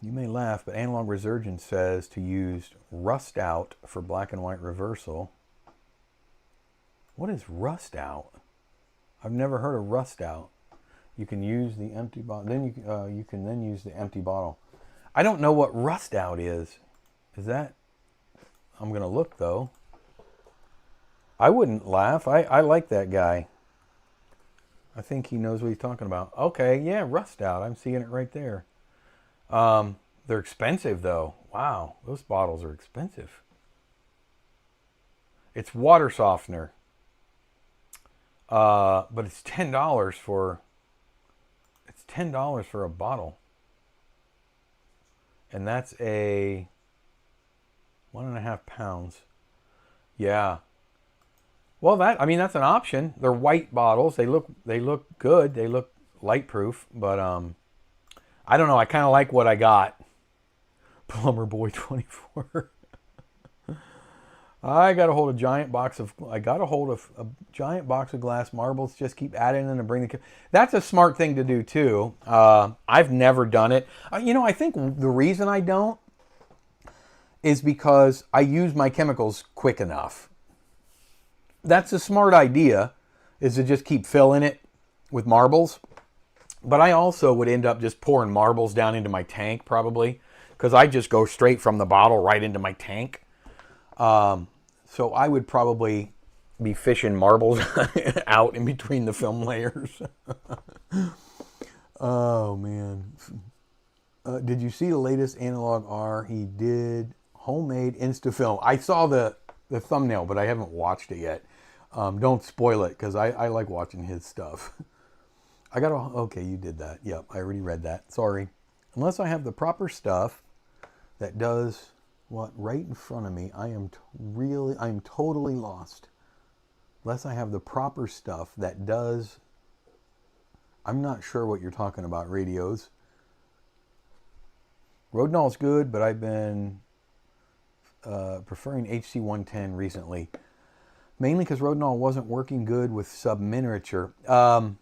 You may laugh, but Analog Resurgence says to use rust out for black and white reversal. What is rust out? I've never heard of rust out. You can use the empty bottle. Then you can then use the empty bottle. I don't know what rust out is. Is that? I'm gonna look though. I wouldn't laugh. I like that guy. I think he knows what he's talking about. Okay, yeah, rust out. I'm seeing it right there. They're expensive though. Wow, those bottles are expensive. It's water softener. But it's $10 for a bottle. And that's a 1.5 pounds. Yeah. Well, that's an option. They're white bottles. They look good. They look light proof, but I don't know. I kind of like what I got. Filmboy24. I got a hold of a giant box of glass marbles. Just keep adding them and bring the. That's a smart thing to do too. I've never done it. I think the reason I don't is because I use my chemicals quick enough. That's a smart idea, is to just keep filling it with marbles. But I also would end up just pouring marbles down into my tank probably, because I just go straight from the bottle right into my tank. So I would probably be fishing marbles out in between the film layers. Oh, man. Did you see the latest Analog R? He did homemade Instafilm. I saw the thumbnail, but I haven't watched it yet. Don't spoil it, because I like watching his stuff. Okay, you did that. Yep, I already read that. Sorry. Unless I have the proper stuff that does what right in front of me, I'm totally lost. Unless I have the proper stuff that does, I'm not sure what you're talking about, radios. Rodinal's good, but I've been preferring HC110 recently. Mainly because Rodinal wasn't working good with sub-miniature. I've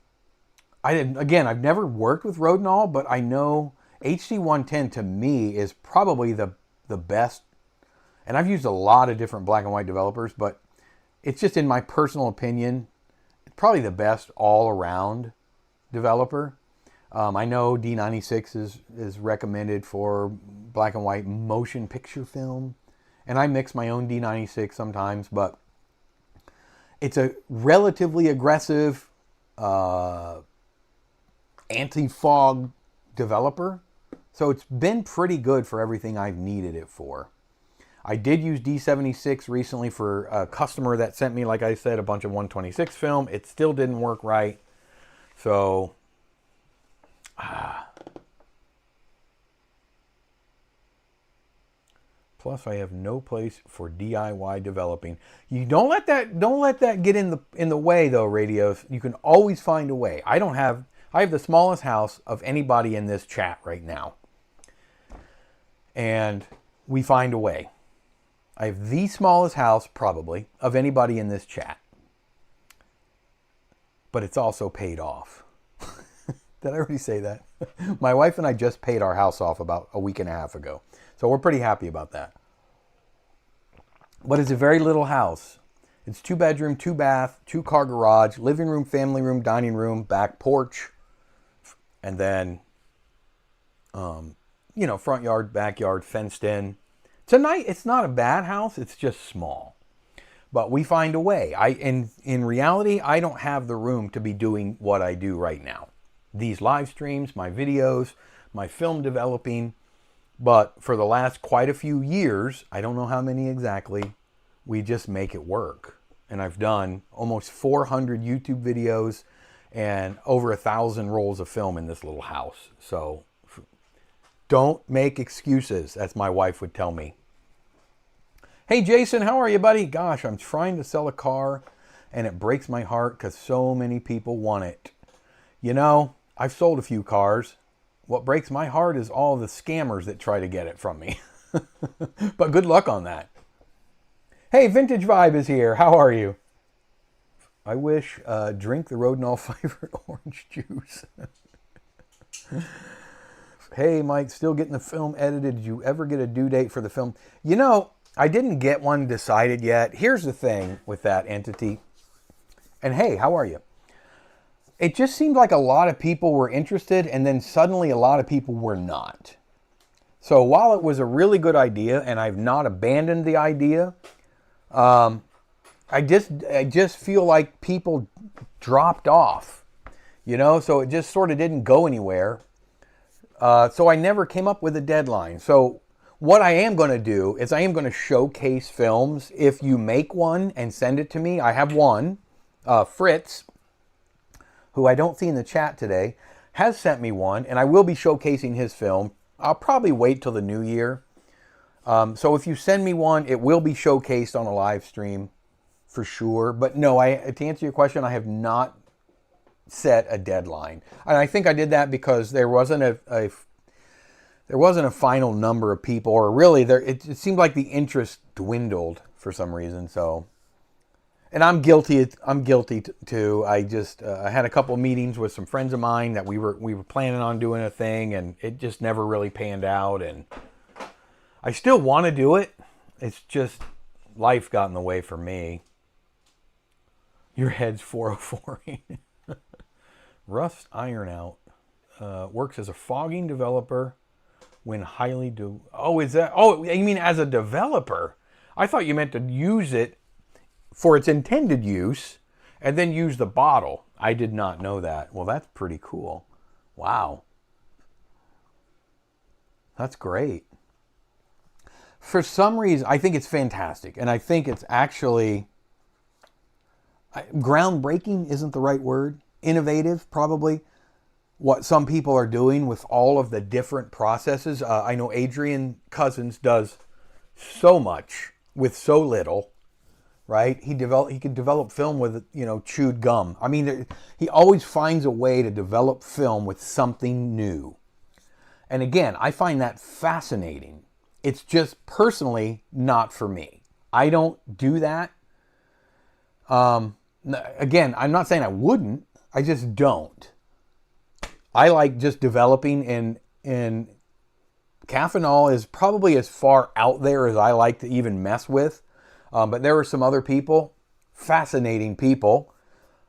never worked with Rodinal, but I know HC110 to me is probably the best. And I've used a lot of different black and white developers, but it's just in my personal opinion, probably the best all-around developer. I know D96 is recommended for black and white motion picture film, and I mix my own D96 sometimes, but it's a relatively aggressive anti-fog developer, so it's been pretty good for everything I've needed it for. I did use D76 recently for a customer that sent me, like I said, a bunch of 126 film. It still didn't work right. So, Plus, I have no place for DIY developing. You don't let that get in the way though, Radios. You can always find a way. I have the smallest house of anybody in this chat right now. And we find a way. I have the smallest house probably of anybody in this chat. But it's also paid off. Did I already say that? My wife and I just paid our house off about a week and a half ago. So we're pretty happy about that. But it's a very little house. It's 2 bedroom, 2 bath, 2 car garage, living room, family room, dining room, back porch, and then, front yard, backyard, fenced in. Tonight, it's not a bad house. It's just small. But we find a way. In reality, I don't have the room to be doing what I do right now. These live streams, my videos, my film developing. But for the last quite a few years, I don't know how many exactly, we just make it work. And I've done almost 400 YouTube videos and over 1,000 rolls of film in this little house. So don't make excuses, as my wife would tell me. Hey, Jason, how are you, buddy? Gosh, I'm trying to sell a car, and it breaks my heart because so many people want it. You know, I've sold a few cars. What breaks my heart is all the scammers that try to get it from me. But good luck on that. Hey, Vintage Vibe is here. How are you? I wish drink the Rodinal flavored orange juice. Hey, Mike, still getting the film edited. Did you ever get a due date for the film? You know, I didn't get one decided yet. Here's the thing with that entity. And hey, how are you? It just seemed like a lot of people were interested, and then suddenly a lot of people were not. So while it was a really good idea, and I've not abandoned the idea, I just feel like people dropped off, so it just sort of didn't go anywhere. So I never came up with a deadline. So what I am going to do is I am going to showcase films. If you make one and send it to me, I have one, Fritz, who I don't see in the chat today, has sent me one, and I will be showcasing his film. I'll probably wait till the new year. So if you send me one, it will be showcased on a live stream for sure. But no, to answer your question, I have not set a deadline. And I think I did that because there wasn't a final number of people, or really it seemed like the interest dwindled for some reason. So, and I'm guilty too. I just I had a couple of meetings with some friends of mine that we were planning on doing a thing, and it just never really panned out. And I still want to do it. It's just life got in the way for me. Your head's 404. Rust Iron Out works as a fogging developer when highly is that? Oh, you mean as a developer? I thought you meant to use it for its intended use and then use the bottle. I did not know that. Well, that's pretty cool. Wow. That's great. For some reason, I think it's fantastic. And I think it's actually groundbreaking isn't the right word. Innovative, probably. What some people are doing with all of the different processes. I know Adrian Cousins does so much with so little, right? He could develop film with, chewed gum. I mean, he always finds a way to develop film with something new. And again, I find that fascinating. It's just personally not for me. I don't do that. Again, I'm not saying I wouldn't. I just don't. I like just developing, and Caffeinol is probably as far out there as I like to even mess with. But there are some other people, fascinating people.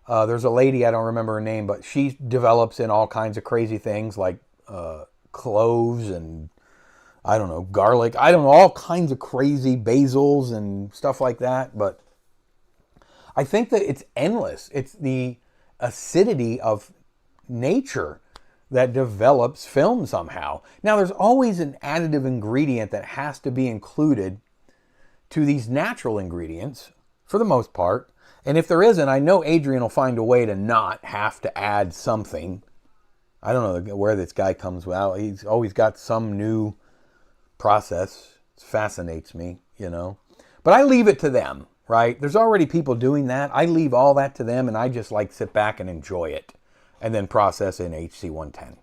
There's a lady, I don't remember her name, but she develops in all kinds of crazy things like cloves and, I don't know, garlic. I don't know, all kinds of crazy basils and stuff like that. But I think that it's endless. It's the acidity of nature that develops film somehow. Now, there's always an additive ingredient that has to be included to these natural ingredients, for the most part. And if there isn't, I know Adrian will find a way to not have to add something. I don't know where this guy comes out. He's always got some new process. It fascinates me, you know. But I leave it to them, right? There's already people doing that. I leave all that to them, and I just like sit back and enjoy it and then process in HC110.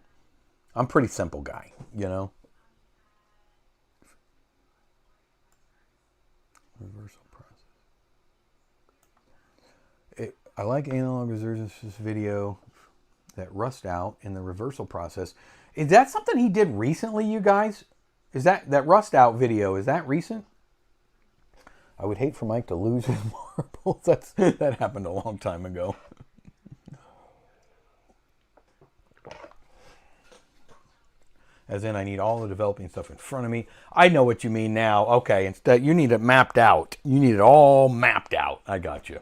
I'm a pretty simple guy, you know. Reversal process. I like analog resistance video that rust out in the reversal process. Is that something he did recently, you guys? Is that rust out video, is that recent? I would hate for Mike to lose his marbles. That happened a long time ago. As in, I need all the developing stuff in front of me. I know what you mean now. Okay, instead, you need it mapped out. You need it all mapped out. I got you.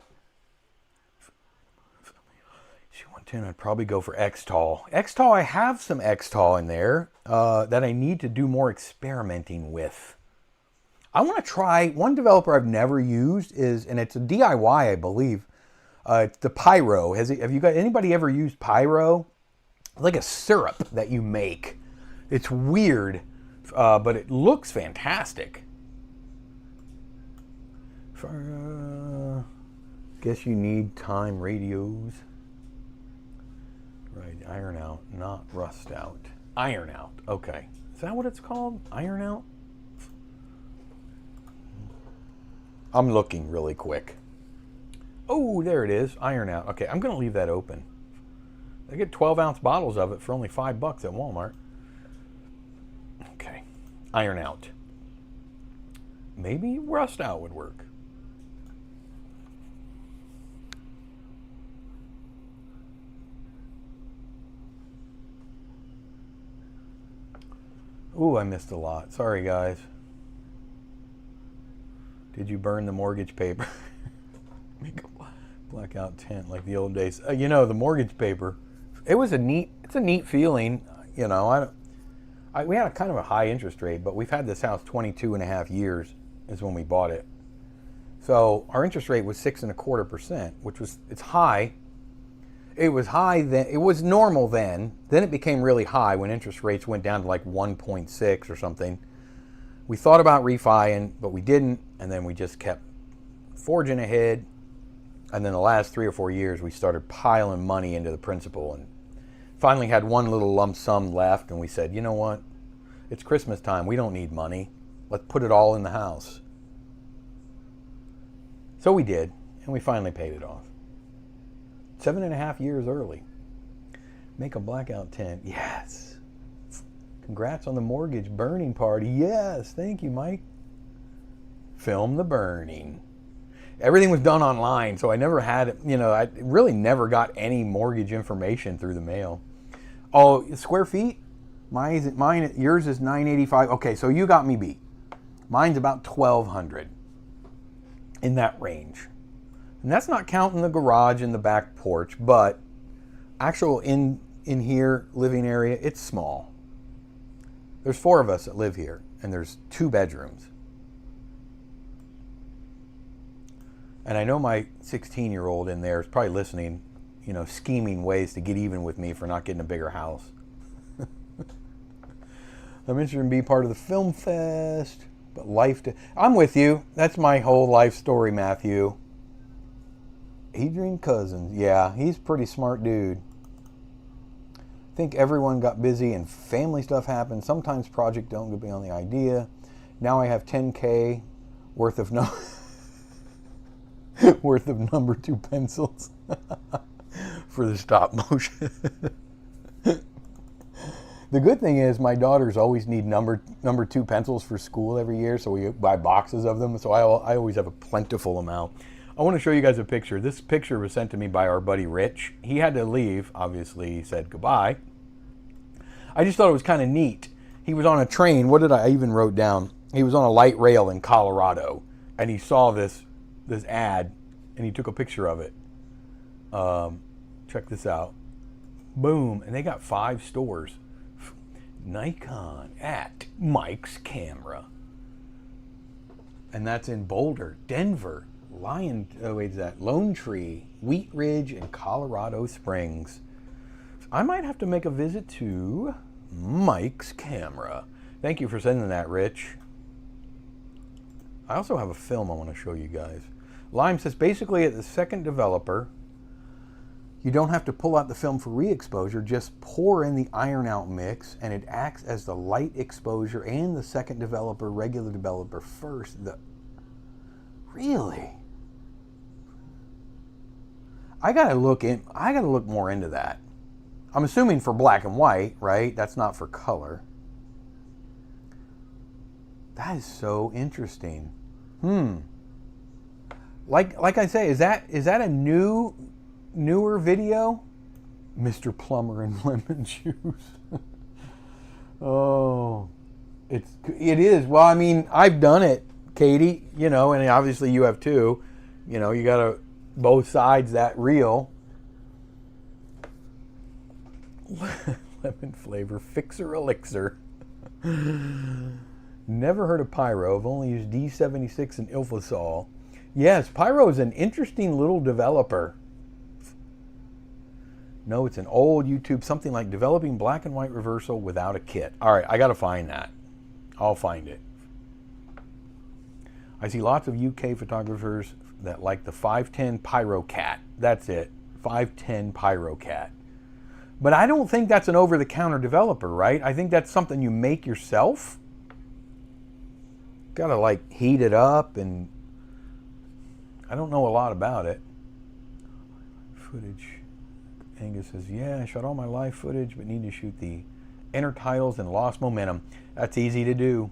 I'd probably go for X-Tall. X-Tall, I have some X-Tall in there that I need to do more experimenting with. I want to try, one developer I've never used is, and it's a DIY, I believe, it's the Pyro. Have you got anybody ever used Pyro? It's like a syrup that you make. It's weird, but it looks fantastic. Guess you need time radios. Right, iron out, not rust out. Iron out, okay. Is that what it's called? Iron out? I'm looking really quick. Oh, there it is, iron out. Okay, I'm gonna leave that open. I get 12-ounce bottles of it for only $5 at Walmart. Okay, iron out. Maybe rust out would work. Ooh, I missed a lot. Sorry, guys. Did you burn the mortgage paper? Make a blackout tent like the old days. You know, the mortgage paper. It's a neat feeling. You know, we had a kind of a high interest rate, but we've had this house 22 and a half years is when we bought it. So our interest rate was 6.25%, which was, it's high. It was high then. It was normal then. Then it became really high when interest rates went down to like 1.6 or something. We thought about refiing, but we didn't. And then we just kept forging ahead. And then the last 3 or 4 years, we started piling money into the principal and finally had one little lump sum left. And we said, you know what? It's Christmas time. We don't need money. Let's put it all in the house. So we did. And we finally paid it off. 7.5 years early. Make a blackout tent. Yes. Congrats on the mortgage burning party. Yes. Thank you, Mike. Film the burning. Everything was done online, so I never had, you know, I really never got any mortgage information through the mail. Oh, square feet? Yours is 985. Okay, so you got me beat. Mine's about 1,200. In that range. And that's not counting the garage and the back porch, but actual in here living area, it's small. There's 4 of us that live here, and there's 2 bedrooms. And I know my 16-year-old in there is probably listening, you know, scheming ways to get even with me for not getting a bigger house. I'm interested in being part of the film fest, but I'm with you. That's my whole life story, Matthew. Adrian Cousins. Yeah, he's a pretty smart dude. I think everyone got busy and family stuff happened. Sometimes project don't go beyond the idea. Now I have $10K worth of number 2 pencils for the stop motion. The good thing is my daughters always need number 2 pencils for school every year, so we buy boxes of them. So I always have a plentiful amount. I want to show you guys a picture. This picture was sent to me by our buddy Rich. He had to leave. Obviously, he said goodbye. I just thought it was kind of neat. He was on a train. What did I even wrote down? He was on a light rail in Colorado, and he saw this ad, and he took a picture of it. Check this out. Boom. And they got 5 stores. Nikon at Mike's Camera. And that's in Boulder, Denver, Lone Tree, Wheat Ridge, and Colorado Springs. I might have to make a visit to Mike's Camera. Thank you for sending that, Rich. I also have a film I want to show you guys. Lime says basically at the second developer, you don't have to pull out the film for re-exposure, just pour in the iron out mix and it acts as the light exposure and the second developer, regular developer first. Really? I gotta look more into that. I'm assuming for black and white, right? That's not for color. That is so interesting. Like I say, is that a newer video? Mr. Plumber and lemon juice. Oh, it is. Well, I mean, I've done it, Katie. You know, and obviously you have too. You know, you gotta both sides that real. Lemon flavor fixer elixir. Never heard of Pyro. I've only used D76 and Ilfosol. Yes, Pyro is an interesting little developer. No, it's an old YouTube, something like developing black and white reversal without a kit. All right, I got to find that. I'll find it. I see lots of UK photographers that like the 510 Pyro Cat. That's it, 510 Pyro Cat. But I don't think that's an over-the-counter developer, right? I think that's something you make yourself. Gotta like heat it up, and I don't know a lot about it. Footage. Angus says, yeah, I shot all my live footage, but need to shoot the intertitles and lost momentum. That's easy to do.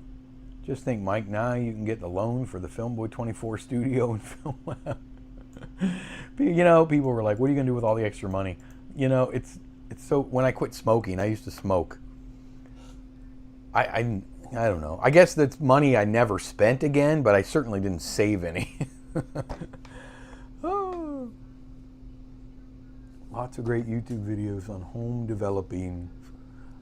Just think, Mike, now you can get the loan for the Filmboy24 studio and film lab. You know, people were like, what are you gonna do with all the extra money? You know, it's so, when I quit smoking, I used to smoke. I don't know. I guess that's money I never spent again, but I certainly didn't save any. Oh. Lots of great YouTube videos on home developing.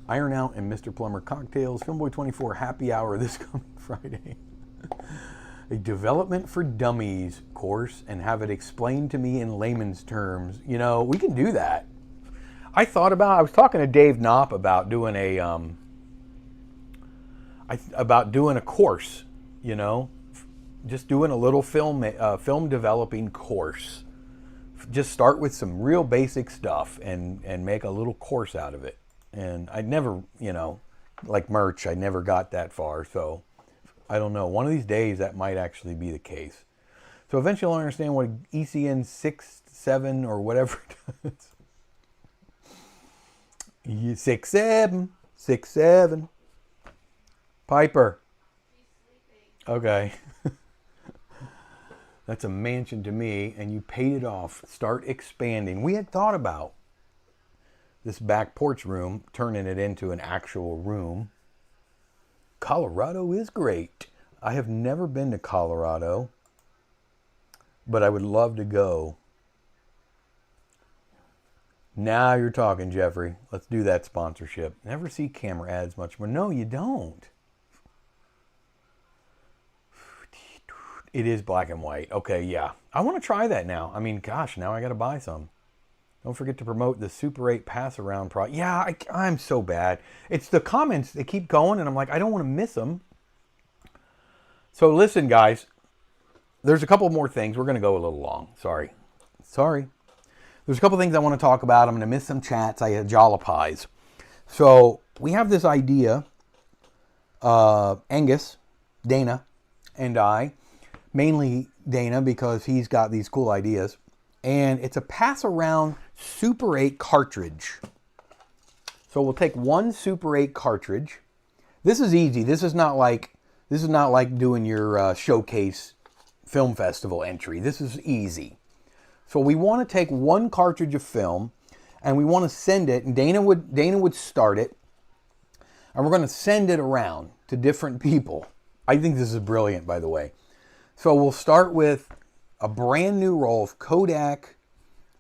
Iron Out and Mr. Plumber cocktails. Filmboy24 happy hour this coming Friday. A development for dummies course and have it explained to me in layman's terms. You know, we can do that. I was talking to Dave Knopp about doing a course, you know, just doing a little film developing course. Just start with some real basic stuff and make a little course out of it. And I never, you know, like merch, I never got that far. So I don't know. One of these days that might actually be the case. So eventually I'll understand what ECN 6.7 or whatever it does. 6.7. Piper. Okay. That's a mansion to me, and you paid it off. Start expanding. We had thought about this back porch room, turning it into an actual room. Colorado is great. I have never been to Colorado, but I would love to go. Now you're talking, Jeffrey. Let's do that sponsorship. Never see camera ads much more. No, you don't. It is black and white. Okay, yeah. I want to try that now. I mean, gosh, now I got to buy some. Don't forget to promote the Super 8 pass-around product. Yeah, I'm so bad. It's the comments. They keep going, and I'm like, I don't want to miss them. So listen, guys. There's a couple more things. We're going to go a little long. Sorry. There's a couple things I want to talk about. I'm going to miss some chats. I had jalapies. So we have this idea. Angus, Dana, and I. Mainly Dana, because he's got these cool ideas. And it's a pass-around Super 8 cartridge. So we'll take one Super 8 cartridge. This is easy. This is not like doing your showcase film festival entry. This is easy. So we want to take one cartridge of film, and we want to send it. And Dana would start it, and we're going to send it around to different people. I think this is brilliant, by the way. So we'll start with a brand new roll of Kodak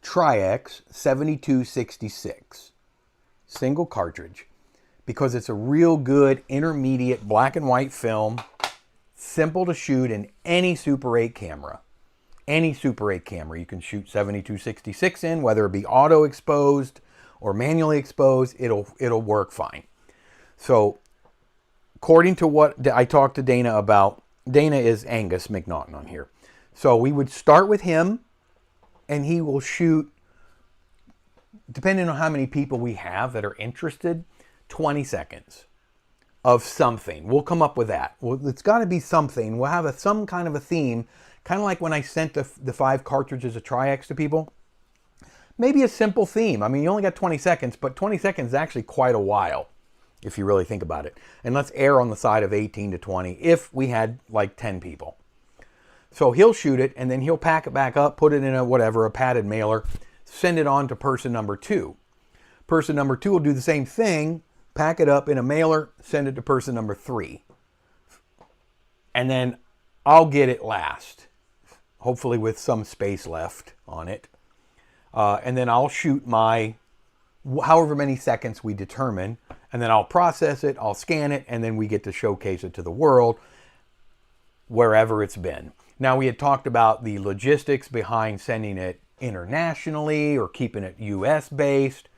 Tri-X 7266. Single cartridge. Because it's a real good intermediate black and white film. Simple to shoot in any Super 8 camera. Any Super 8 camera you can shoot 7266 in, whether it be auto exposed or manually exposed, it'll work fine. So according to what I talked to Dana about, Dana is Angus McNaughton on here. So we would start with him, and he will shoot, depending on how many people we have that are interested, 20 seconds of something. We'll come up with that. Well, it's got to be something. We'll have some kind of a theme, kind of like when I sent the 5 cartridges of Tri-X to people. Maybe a simple theme. I mean, you only got 20 seconds, but 20 seconds is actually quite a while, if you really think about it. And let's err on the side of 18 to 20 if we had like 10 people. So he'll shoot it, and then he'll pack it back up, put it in a padded mailer, send it on to person number 2. Person number 2 will do the same thing, pack it up in a mailer, send it to person number 3. And then I'll get it last, hopefully with some space left on it. And then I'll shoot my however many seconds we determine, and then I'll process it, I'll scan it, and then we get to showcase it to the world wherever it's been. Now, we had talked about the logistics behind sending it internationally or keeping it US based.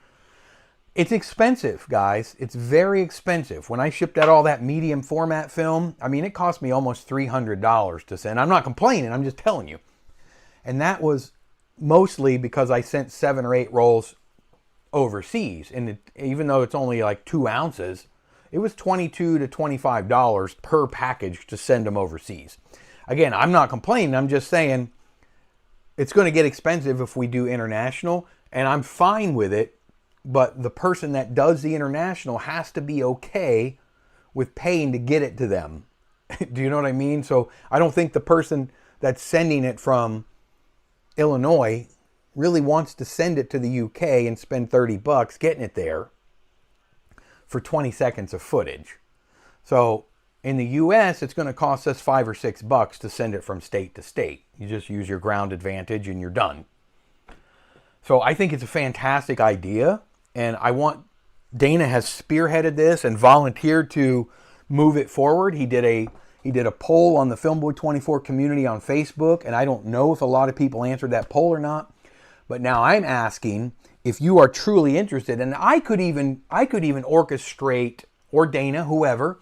It's expensive, guys. It's very expensive. When I shipped out all that medium format film, I mean, it cost me almost $300 to send. I'm not complaining, I'm just telling you. And that was mostly because I sent 7 or 8 rolls overseas. And even though it's only like 2 ounces, it was $22 to $25 per package to send them overseas. Again, I'm not complaining. I'm just saying it's going to get expensive if we do international, and I'm fine with it. But the person that does the international has to be okay with paying to get it to them. Do you know what I mean? So I don't think the person that's sending it from Illinois really wants to send it to the UK and spend $30 getting it there for 20 seconds of footage. So in the US, it's going to cost us $5 or $6 to send it from state to state. You just use your ground advantage and you're done. So I think it's a fantastic idea. And Dana has spearheaded this and volunteered to move it forward. He did a poll on the Filmboy24 community on Facebook, and I don't know if a lot of people answered that poll or not. But now I'm asking if you are truly interested, and I could even orchestrate, or Dana, whoever,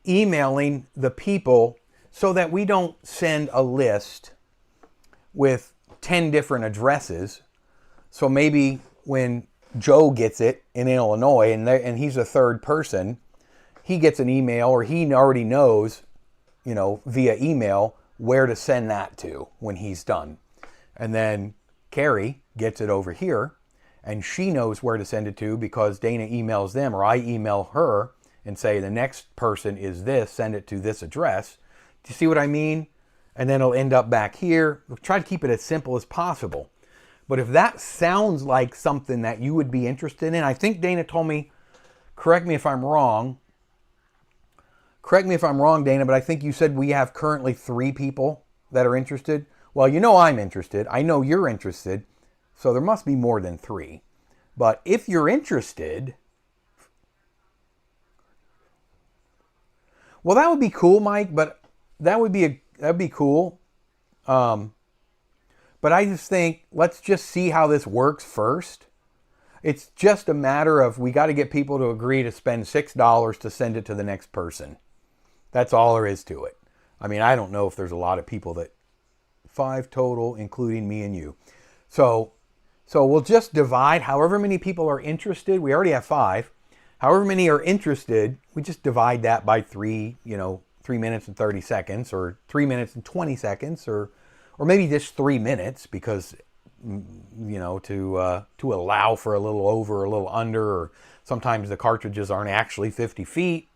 emailing the people so that we don't send a list with 10 different addresses. So maybe when Joe gets it in Illinois, and he's a third person, he gets an email, or he already knows, via email where to send that to when he's done. And then Carrie gets it over here, and she knows where to send it to because Dana emails them, or I email her and say, the next person is this, send it to this address. Do you see what I mean? And then it'll end up back here. We'll try to keep it as simple as possible. But if that sounds like something that you would be interested in, I think Dana told me, correct me if I'm wrong, Dana, but I think you said we have currently 3 people that are interested. Well, I'm interested. I know you're interested. So there must be more than 3. But if you're interested, well, that would be cool, Mike, but that'd be cool. But I just think, let's just see how this works first. It's just a matter of, we got to get people to agree to spend $6 to send it to the next person. That's all there is to it. I mean, I don't know if there's a lot of people 5 total, including me and you. So we'll just divide however many people are interested. We already have 5. However many are interested, we just divide that by 3, 3 minutes and 30 seconds, or 3 minutes and 20 seconds, or maybe just 3 minutes, because, to allow for a little over, a little under, or sometimes the cartridges aren't actually 50 feet.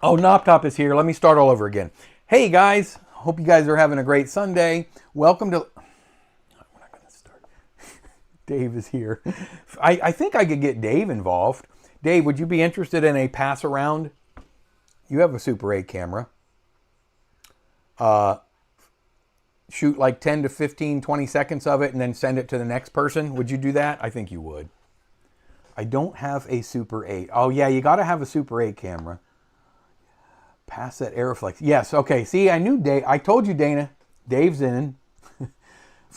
Oh, Noptop is here. Let me start all over again. Hey, guys. Hope you guys are having a great Sunday. Welcome to... We're not going to start. Dave is here. I think I could get Dave involved. Dave, would you be interested in a pass around? You have a Super 8 camera. Shoot like 10 to 15, 20 seconds of it and then send it to the next person. Would you do that? I think you would. I don't have a Super 8. Oh, yeah, you got to have a Super 8 camera. Pass that Aeroflex. Yes, okay. See, I knew Dave. I told you, Dana. Dave's in.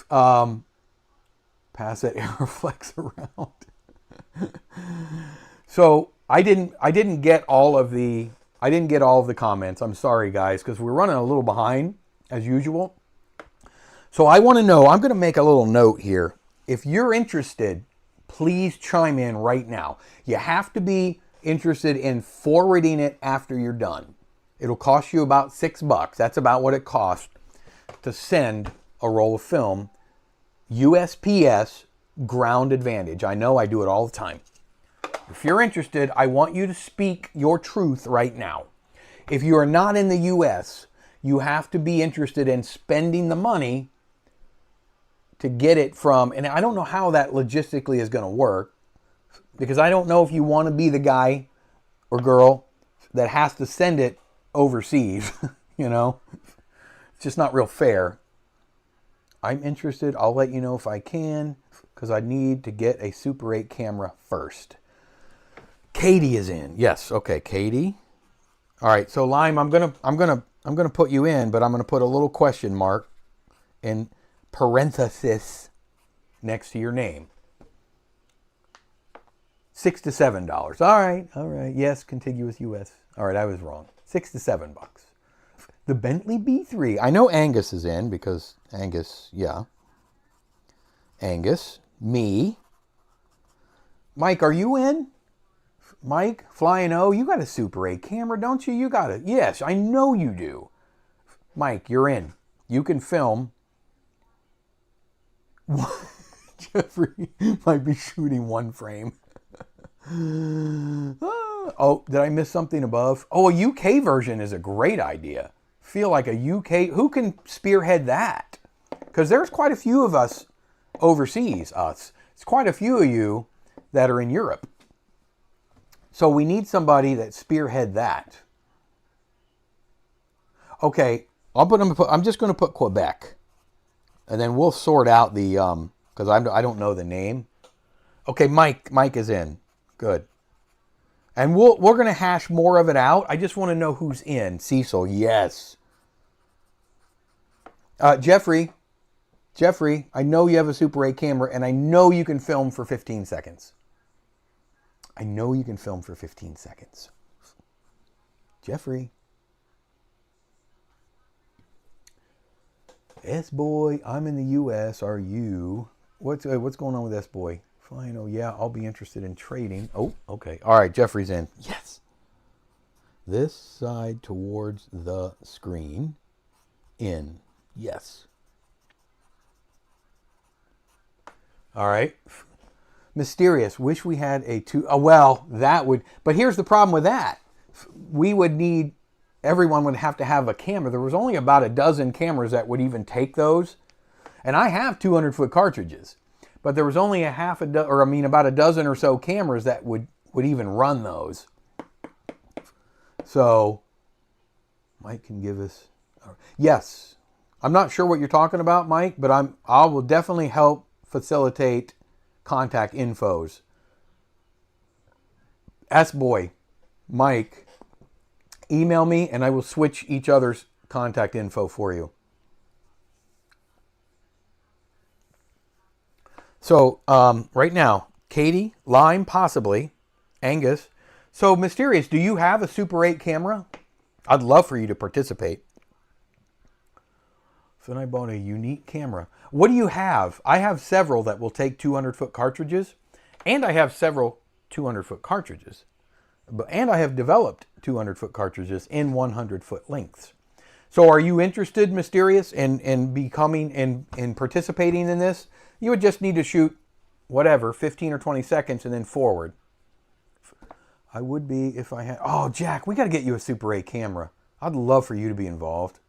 Pass that Aeroflex around. So I didn't get all of the I didn't get all of the comments. I'm sorry, guys, because we're running a little behind, as usual. So I want to know, I'm going to make a little note here. If you're interested, please chime in right now. You have to be interested in forwarding it after you're done. It'll cost you about $6. That's about what it costs to send a roll of film. USPS Ground Advantage. I know I do it all the time. If you're interested, I want you to speak your truth right now. If you are not in the US, you have to be interested in spending the money to get it from, and I don't know how that logistically is going to work, because I don't know if you want to be the guy or girl that has to send it overseas. You know, it's just not real fair. I'm interested. I'll let you know if I can, because I need to get a Super 8 camera first. Katie is in. Yes. Okay, Katie. All right. So Lime, I'm gonna put you in, but I'm gonna put a little question mark in parenthesis next to your name. $6 to $7. All right. All right. Yes, contiguous U.S. All right. I was wrong. $6 to $7. The Bentley B3. I know Angus is in because Angus, yeah. Angus, me. Mike, are you in? Mike, Flying O, you got a Super 8 camera, don't you? You got it. Yes, I know you do. Mike, you're in. You can film. Jeffrey might be shooting one frame. Oh, did I miss something above? Oh, a UK version is a great idea. Feel like a UK, who can spearhead that? Because there's quite a few of us overseas, It's quite a few of you that are in Europe. So we need somebody that spearhead that. Okay, I'm just going to put Quebec. And then we'll sort out the, because I don't know the name. Okay, Mike is in. Good. And we're going to hash more of it out. I just want to know who's in. Cecil, yes. Jeffrey, I know you have a Super 8 camera, and I know you can film for 15 seconds. I know you can film for 15 seconds. Jeffrey. S-Boy, I'm in the U.S. Are you? What's going on with S-Boy? Fine. Oh, yeah, I'll be interested in trading. Oh, okay. All right, Jeffrey's in. Yes. This side towards the screen. In. Yes. All right. Mysterious. Wish we had a two. Oh, well, that would. But here's the problem with that. We would need. Everyone would have to have a camera. There was only about a dozen cameras that would even take those. And I have 200-foot cartridges. But there was only about a dozen or so cameras that would even run those. So, Mike can give us. Yes. I'm not sure what you're talking about, Mike, but I will definitely help facilitate contact infos. S-Boy, Mike, email me and I will switch each other's contact info for you. So right now, Katie, Lime, possibly, Angus. So Mysterious, do you have a Super 8 camera? I'd love for you to participate. So then I bought a unique camera. What do you have? I have several that will take 200-foot cartridges, and I have several 200-foot cartridges. And I have developed 200-foot cartridges in 100-foot lengths. So are you interested, Mysterious, in becoming, in participating in this? You would just need to shoot, whatever, 15 or 20 seconds and then forward. I would be if I had... Oh, Jack, we got to get you a Super 8 camera. I'd love for you to be involved.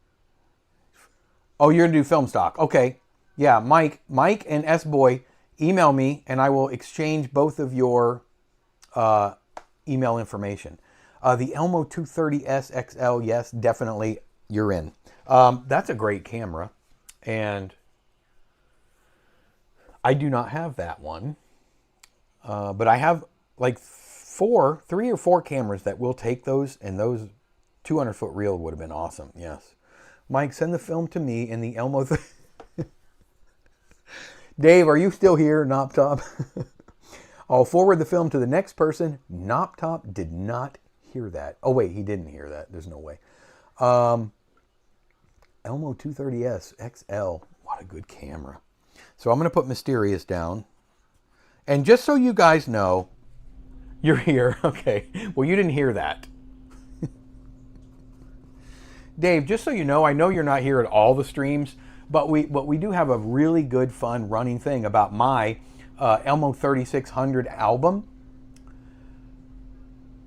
Oh, you're going to do film stock. Okay. Yeah, Mike and S-Boy, email me and I will exchange both of your email information. The Elmo 230S XL, yes, definitely you're in. That's a great camera. And I do not have that one. But I have like 3 or 4 cameras that will take those, and those 200-foot reel would have been awesome, yes. Mike, send the film to me in the Elmo. Dave, are you still here, Noptop? I'll forward the film to the next person. Noptop did not hear that. Oh, wait, he didn't hear that. There's no way. Elmo 230S XL. What a good camera. So I'm going to put Mysterious down. And just so you guys know, you're here. Okay. Well, you didn't hear that. Dave, just so you know, I know you're not here at all the streams, but we do have a really good, fun running thing about my Elmo 3600 album.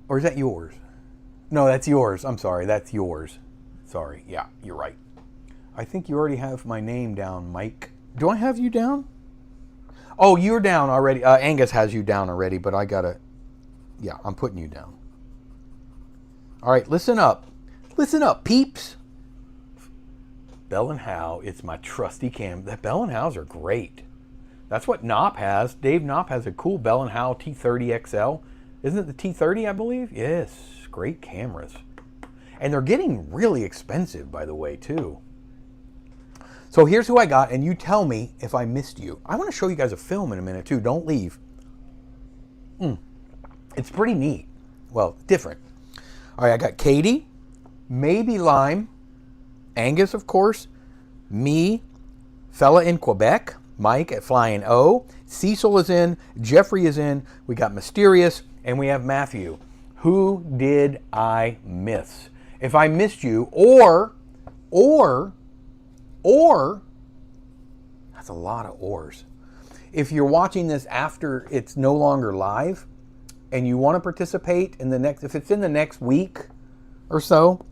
Or is that yours? No, that's yours. I'm sorry. That's yours. Sorry. Yeah, you're right. I think you already have my name down, Mike. Do I have you down? Oh, you're down already. Angus has you down already, but I gotta... Yeah, I'm putting you down. All right, listen up. Listen up, peeps. Bell & Howe, it's my trusty cam. The Bell & Howes are great. That's what Knopp has. Dave Knopp has a cool Bell & Howe T30 XL. Isn't it the T30, I believe? Yes, great cameras. And they're getting really expensive, by the way, too. So here's who I got, and you tell me if I missed you. I want to show you guys a film in a minute, too. Don't leave. It's pretty neat. Well, different. All right, I got Katie, maybe Lime, Angus, of course, me, fella in Quebec, Mike at Flying O, Cecil is in, Jeffrey is in, we got Mysterious, and we have Matthew. Who did I miss? If I missed you, or, that's a lot of ors. If you're watching this after it's no longer live and you want to participate in the next, if it's in the next week or so,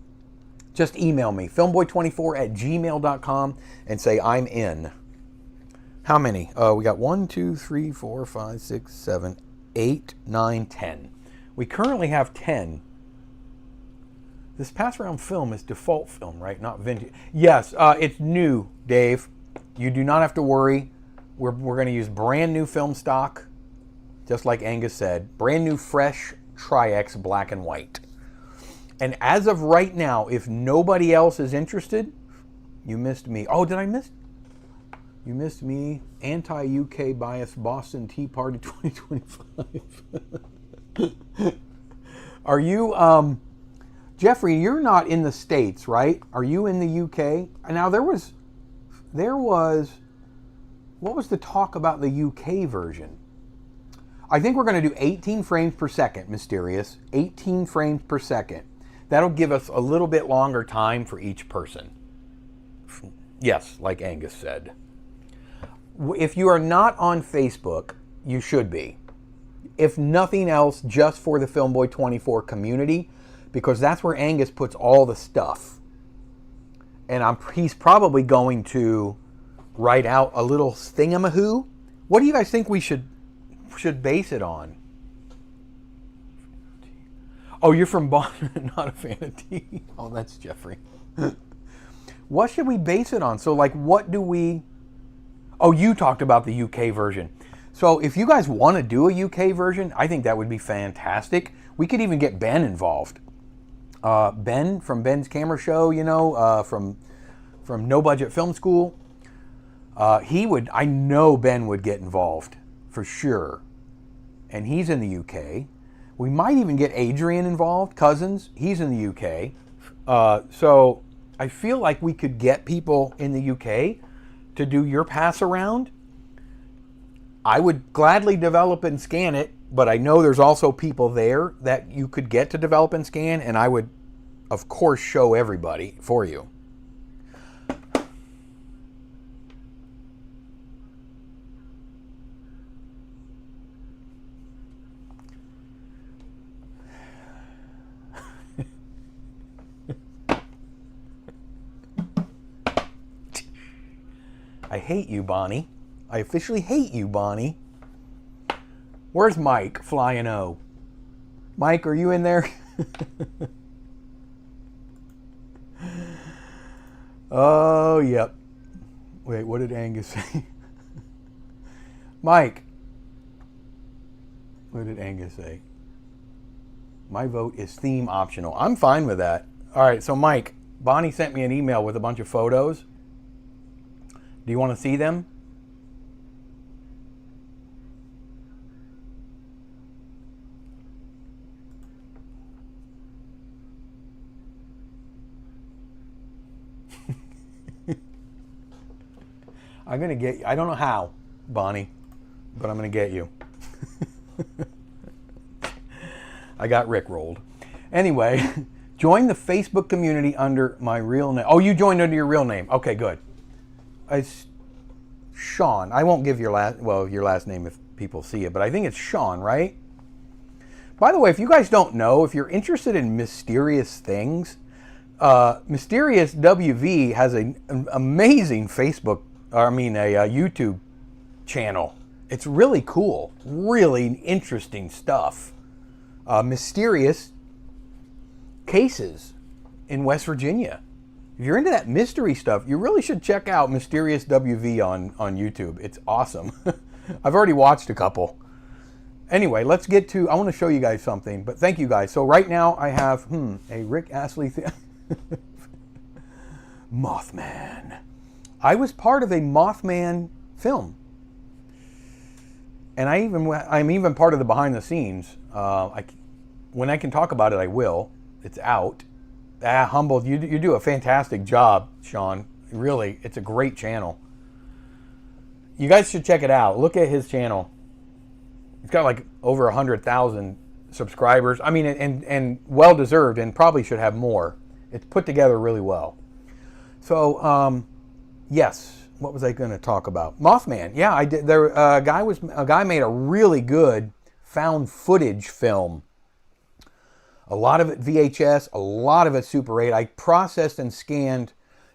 just email me, filmboy24@gmail.com, and say I'm in. How many? We got 1, 2, 3, 4, 5, 6, 7, 8, 9, 10. We currently have 10. This pass around film is default film, right? Not vintage. Yes, it's new, Dave. You do not have to worry. We're going to use brand new film stock, just like Angus said. Brand new, fresh Tri-X black and white. And as of right now, if nobody else is interested, you missed me. Oh, did I miss? You missed me. Anti-UK bias Boston Tea Party 2025. Are you, Jeffrey, you're not in the States, right? Are you in the UK? Now there was, what was the talk about the UK version? I think we're going to do 18 frames per second, Mysterious. 18 frames per second. That'll give us a little bit longer time for each person. Yes, like Angus said. If you are not on Facebook, you should be. If nothing else, just for the Filmboy24 community, because that's where Angus puts all the stuff. And he's probably going to write out a little thingamahoo. What do you guys think we should base it on? Oh, you're from Boston, not a fan of tea. Oh, that's Jeffrey. What should we base it on? So, like, what do we... Oh, you talked about the UK version. So, if you guys want to do a UK version, I think that would be fantastic. We could even get Ben involved. Ben from Ben's Camera Show, you know, from No Budget Film School. I know Ben would get involved, for sure. And he's in the UK. We might even get Adrian involved, Cousins. He's in the UK. So I feel like we could get people in the UK to do your pass around. I would gladly develop and scan it, but I know there's also people there that you could get to develop and scan, and I would, of course, show everybody for you. I hate you, Bonnie. I officially hate you, Bonnie. Where's Mike, Flying O? Mike, are you in there? Oh, yep. Wait, what did Angus say? Mike. What did Angus say? My vote is theme optional. I'm fine with that. All right, so Mike, Bonnie sent me an email with a bunch of photos. Do you want to see them? I'm going to get you. I don't know how, Bonnie, but I'm going to get you. I got rickrolled. Anyway, join the Facebook community under my real name. Oh, you joined under your real name. Okay, good. It's Sean. I won't give your last name if people see it, but I think it's Sean, right? By the way, if you guys don't know, if you're interested in mysterious things, Mysterious WV has an amazing YouTube channel. It's really cool, really interesting stuff. Mysterious cases in West Virginia. If you're into that mystery stuff, you really should check out Mysterious WV on YouTube. It's awesome. I've already watched a couple. Anyway, let's get to, I want to show you guys something, but thank you guys. So right now I have, a Rick Astley Mothman. I was part of a Mothman film. And I'm even part of the behind the scenes. When I can talk about it, I will. It's out. Humbled. You do a fantastic job, Sean. Really, it's a great channel. You guys should check it out. Look at his channel. He's got like over 100,000 subscribers. I mean, and well deserved, and probably should have more. It's put together really well. So, yes. What was I going to talk about? Mothman. Yeah, I did. A guy made a really good found footage film. A lot of it VHS, a lot of it Super 8. I processed and scanned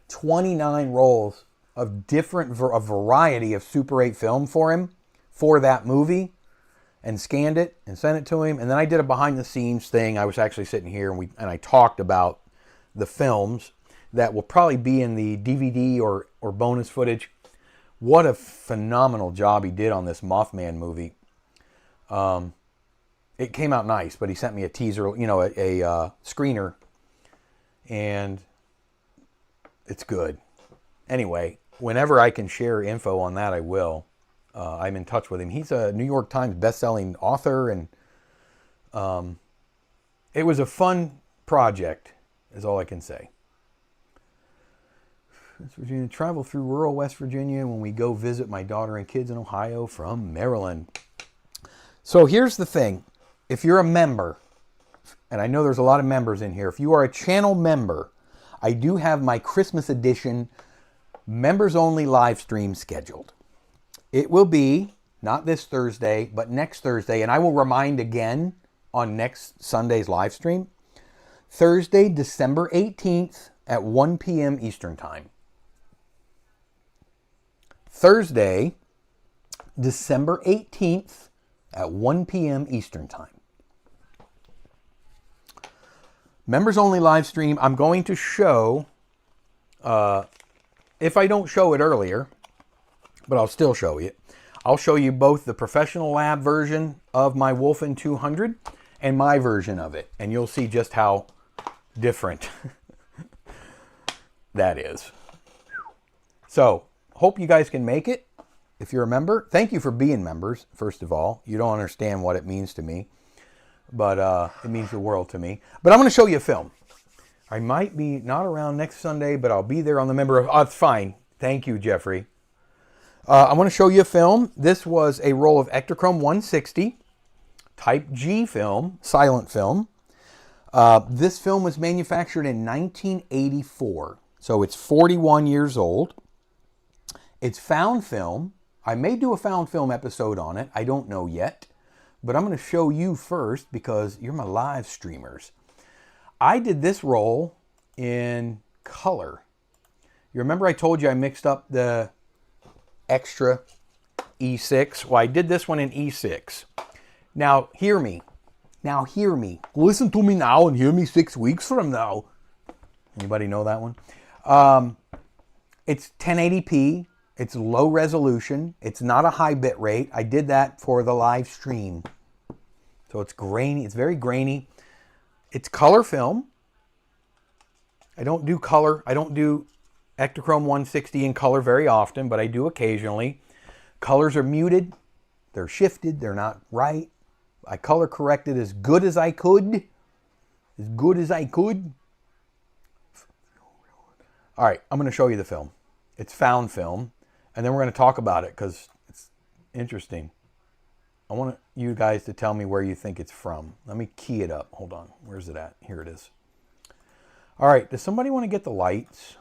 29 rolls of a variety of Super 8 film for him for that movie, and scanned it and sent it to him. And then I did a behind the scenes thing. I was actually sitting here and I talked about the films that will probably be in the DVD or bonus footage. What a phenomenal job he did on this Mothman movie. It came out nice, but he sent me a teaser, a screener, and it's good. Anyway, whenever I can share info on that, I will. I'm in touch with him. He's a New York Times best-selling author, and it was a fun project, is all I can say. West Virginia, travel through rural West Virginia when we go visit my daughter and kids in Ohio from Maryland. So here's the thing. If you're a member, and I know there's a lot of members in here, if you are a channel member, I do have my Christmas edition members only live stream scheduled. It will be not this Thursday, but next Thursday, and I will remind again on next Sunday's live stream. Thursday, December 18th at 1 p.m. Eastern Time. Thursday, December 18th at 1 p.m. Eastern Time. Members only live stream. I'm going to show, if I don't show it earlier, but I'll still show you. I'll show you both the professional lab version of my Wolfen 200 and my version of it. And you'll see just how different that is. So, hope you guys can make it. If you're a member, thank you for being members, first of all. You don't understand what it means to me, but it means the world to me. But I'm going to show you a film. I might be not around next Sunday, but I'll be there on the member. Oh, it's fine. Thank you, Jeffrey. I want to show you a film. This was a roll of Ektachrome 160, Type G film, silent film. This film was manufactured in 1984, so it's 41 years old. It's found film. I may do a found film episode on it. I don't know yet. But I'm going to show you first because you're my live streamers. I did this roll in color. You remember I told you I mixed up the extra E6? Well, I did this one in E6. Now, hear me. Now, hear me. Listen to me now and hear me 6 weeks from now. Anybody know that one? It's 1080p. It's low resolution. It's not a high bit rate. I did that for the live stream. So it's grainy. It's very grainy. It's color film. I don't do color. I don't do Ektachrome 160 in color very often, but I do occasionally. Colors are muted. They're shifted. They're not right. I color corrected as good as I could. As good as I could. All right, I'm going to show you the film. It's found film. And then we're going to talk about it because it's interesting. I want you guys to tell me where you think it's from. Let me key it up. Hold on. Where's it at? Here it is. All right. Does somebody want to get the lights?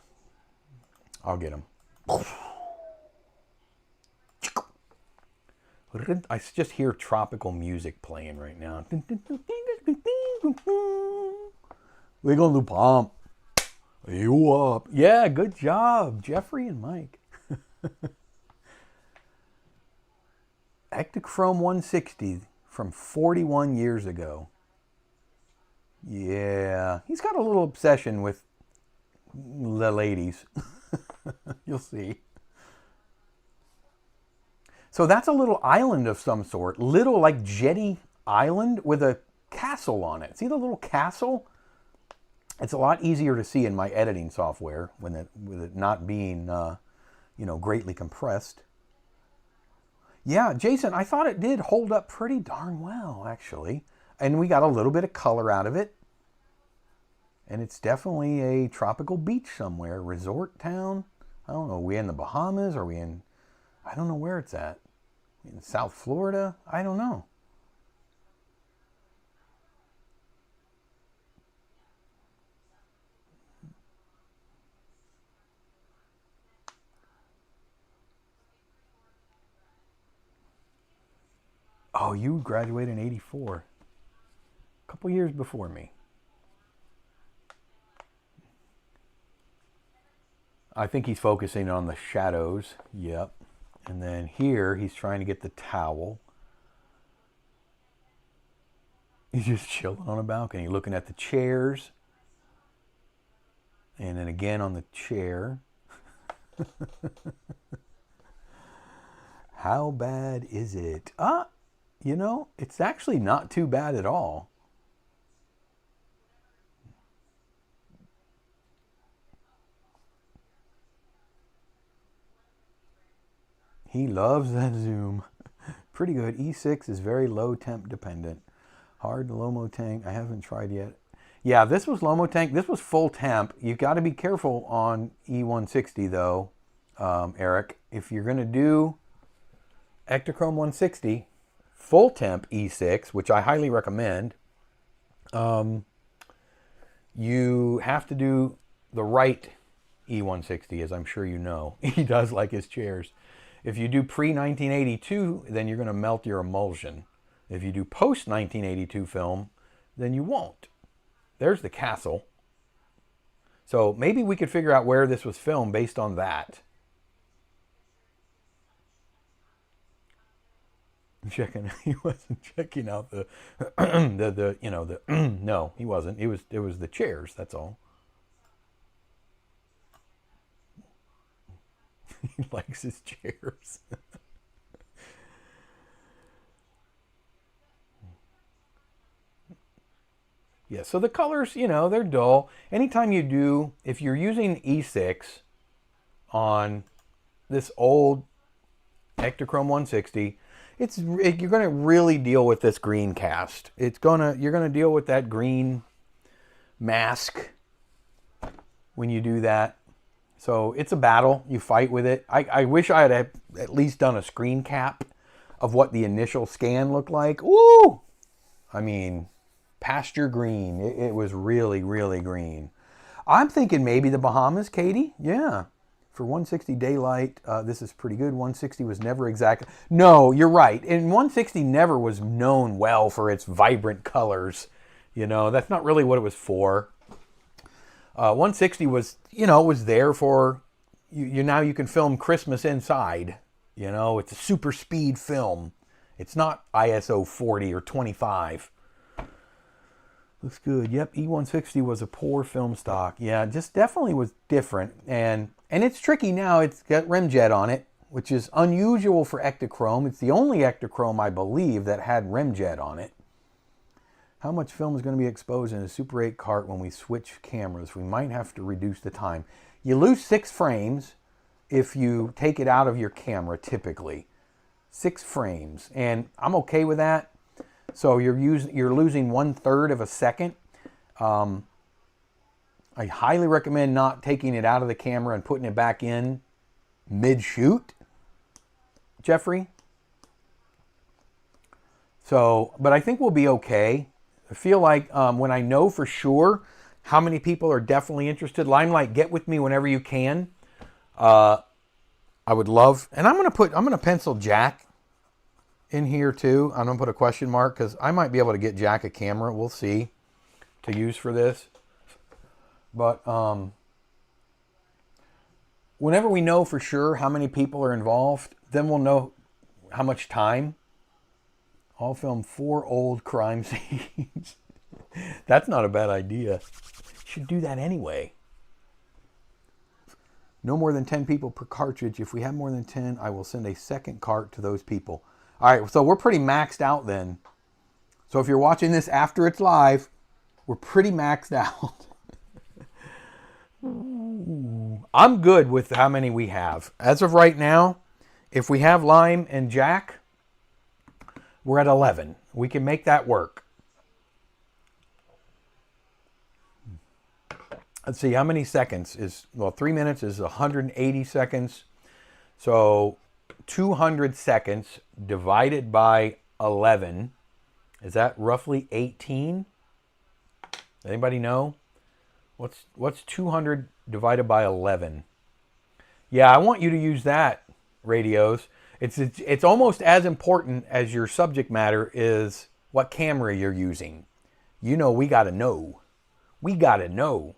I'll get them. I just hear tropical music playing right now. We're going to pump you up. Yeah, good job, Jeffrey and Mike. Ektachrome 160 from 41 years ago. Yeah, he's got a little obsession with the ladies. You'll see. So that's a little island of some sort. Little like jetty island with a castle on it. See the little castle? It's a lot easier to see in my editing software with it not being, greatly compressed. Yeah, Jason, I thought it did hold up pretty darn well, actually. And we got a little bit of color out of it. And it's definitely a tropical beach somewhere. Resort town. I don't know. Are we in the Bahamas? Are we in... I don't know where it's at. In South Florida? I don't know. Oh, you graduated in 84. A couple years before me. I think he's focusing on the shadows. Yep. And then here, he's trying to get the towel. He's just chilling on a balcony, looking at the chairs. And then again on the chair. How bad is it? It's actually not too bad at all. He loves that zoom. Pretty good. E6 is very low temp dependent. Hard Lomo tank. I haven't tried yet. Yeah, this was Lomo tank. This was full temp. You've got to be careful on E160 though, Eric. If you're going to do Ektachrome 160, full temp E6, which I highly recommend, you have to do the right E160, as I'm sure you know. He does like his chairs. If you do pre-1982, then you're going to melt your emulsion. If you do post-1982 film, then you won't. There's the castle. So maybe we could figure out where this was filmed based on that. He wasn't checking out the no, he wasn't. It was the chairs, that's all. He likes his chairs. Yeah, so the colors, they're dull. Anytime you do, if you're using E6 on this old Ektachrome 160, you're going to really deal with this green cast. You're going to deal with that green mask when you do that. So it's a battle. You fight with it. I wish I had at least done a screen cap of what the initial scan looked like. Woo! I mean, pasture green. It was really, really green. I'm thinking maybe the Bahamas, Katie. Yeah. For 160 daylight, this is pretty good. 160 was never exactly... No, you're right. And 160 never was known well for its vibrant colors. That's not really what it was for. 160 was, was there for... Now you can film Christmas inside. It's a super speed film. It's not ISO 40 or 25. Looks good. Yep, E160 was a poor film stock. Yeah, just definitely was different. And it's tricky now. It's got remjet on it, which is unusual for Ektachrome. It's the only Ektachrome, I believe, that had remjet on it. How much film is going to be exposed in a Super 8 cart when we switch cameras? We might have to reduce the time. You lose 6 frames if you take it out of your camera, typically. 6 frames. And I'm okay with that. So you're losing 1/3 of a second. I highly recommend not taking it out of the camera and putting it back in mid-shoot. Jeffrey. So, but I think we'll be okay. I feel like when I know for sure how many people are definitely interested, Limelight, get with me whenever you can. I would love, and I'm gonna pencil Jack in here too. I'm gonna put a question mark because I might be able to get Jack a camera. We'll see, to use for this. But whenever we know for sure how many people are involved, then we'll know how much time. I'll film 4 old crime scenes. That's not a bad idea. Should do that anyway. No more than 10 people per cartridge. If we have more than 10, I will send a second cart to those people. All right, so we're pretty maxed out then. So if you're watching this after it's live, we're pretty maxed out. I'm good with how many we have. As of right now, if we have Lime and Jack, we're at 11. We can make that work. Let's see, how many seconds is, well, 3 minutes is 180 seconds. So 200 seconds divided by 11. Is that roughly 18? Anybody know? What's 200 divided by 11? Yeah, I want you to use that, radios. It's almost as important as your subject matter is what camera you're using. You know, we got to know. We got to know.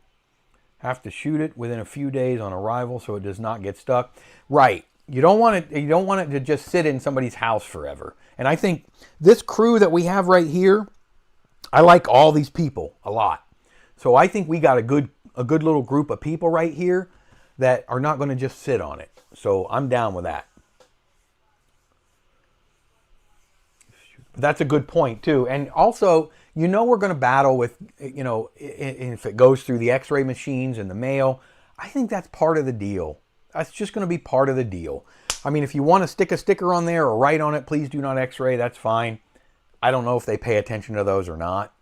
Have to shoot it within a few days on arrival so it does not get stuck. Right. You don't want it to just sit in somebody's house forever. And I think this crew that we have right here, I like all these people a lot. So I think we got a good little group of people right here that are not going to just sit on it. So I'm down with that. That's a good point too. And also, you know, we're going to battle with, you know, if it goes through the x-ray machines and the mail. I think that's part of the deal. That's just going to be part of the deal. I mean, if you want to stick a sticker on there or write on it, please do not x-ray, that's fine. I don't know if they pay attention to those or not.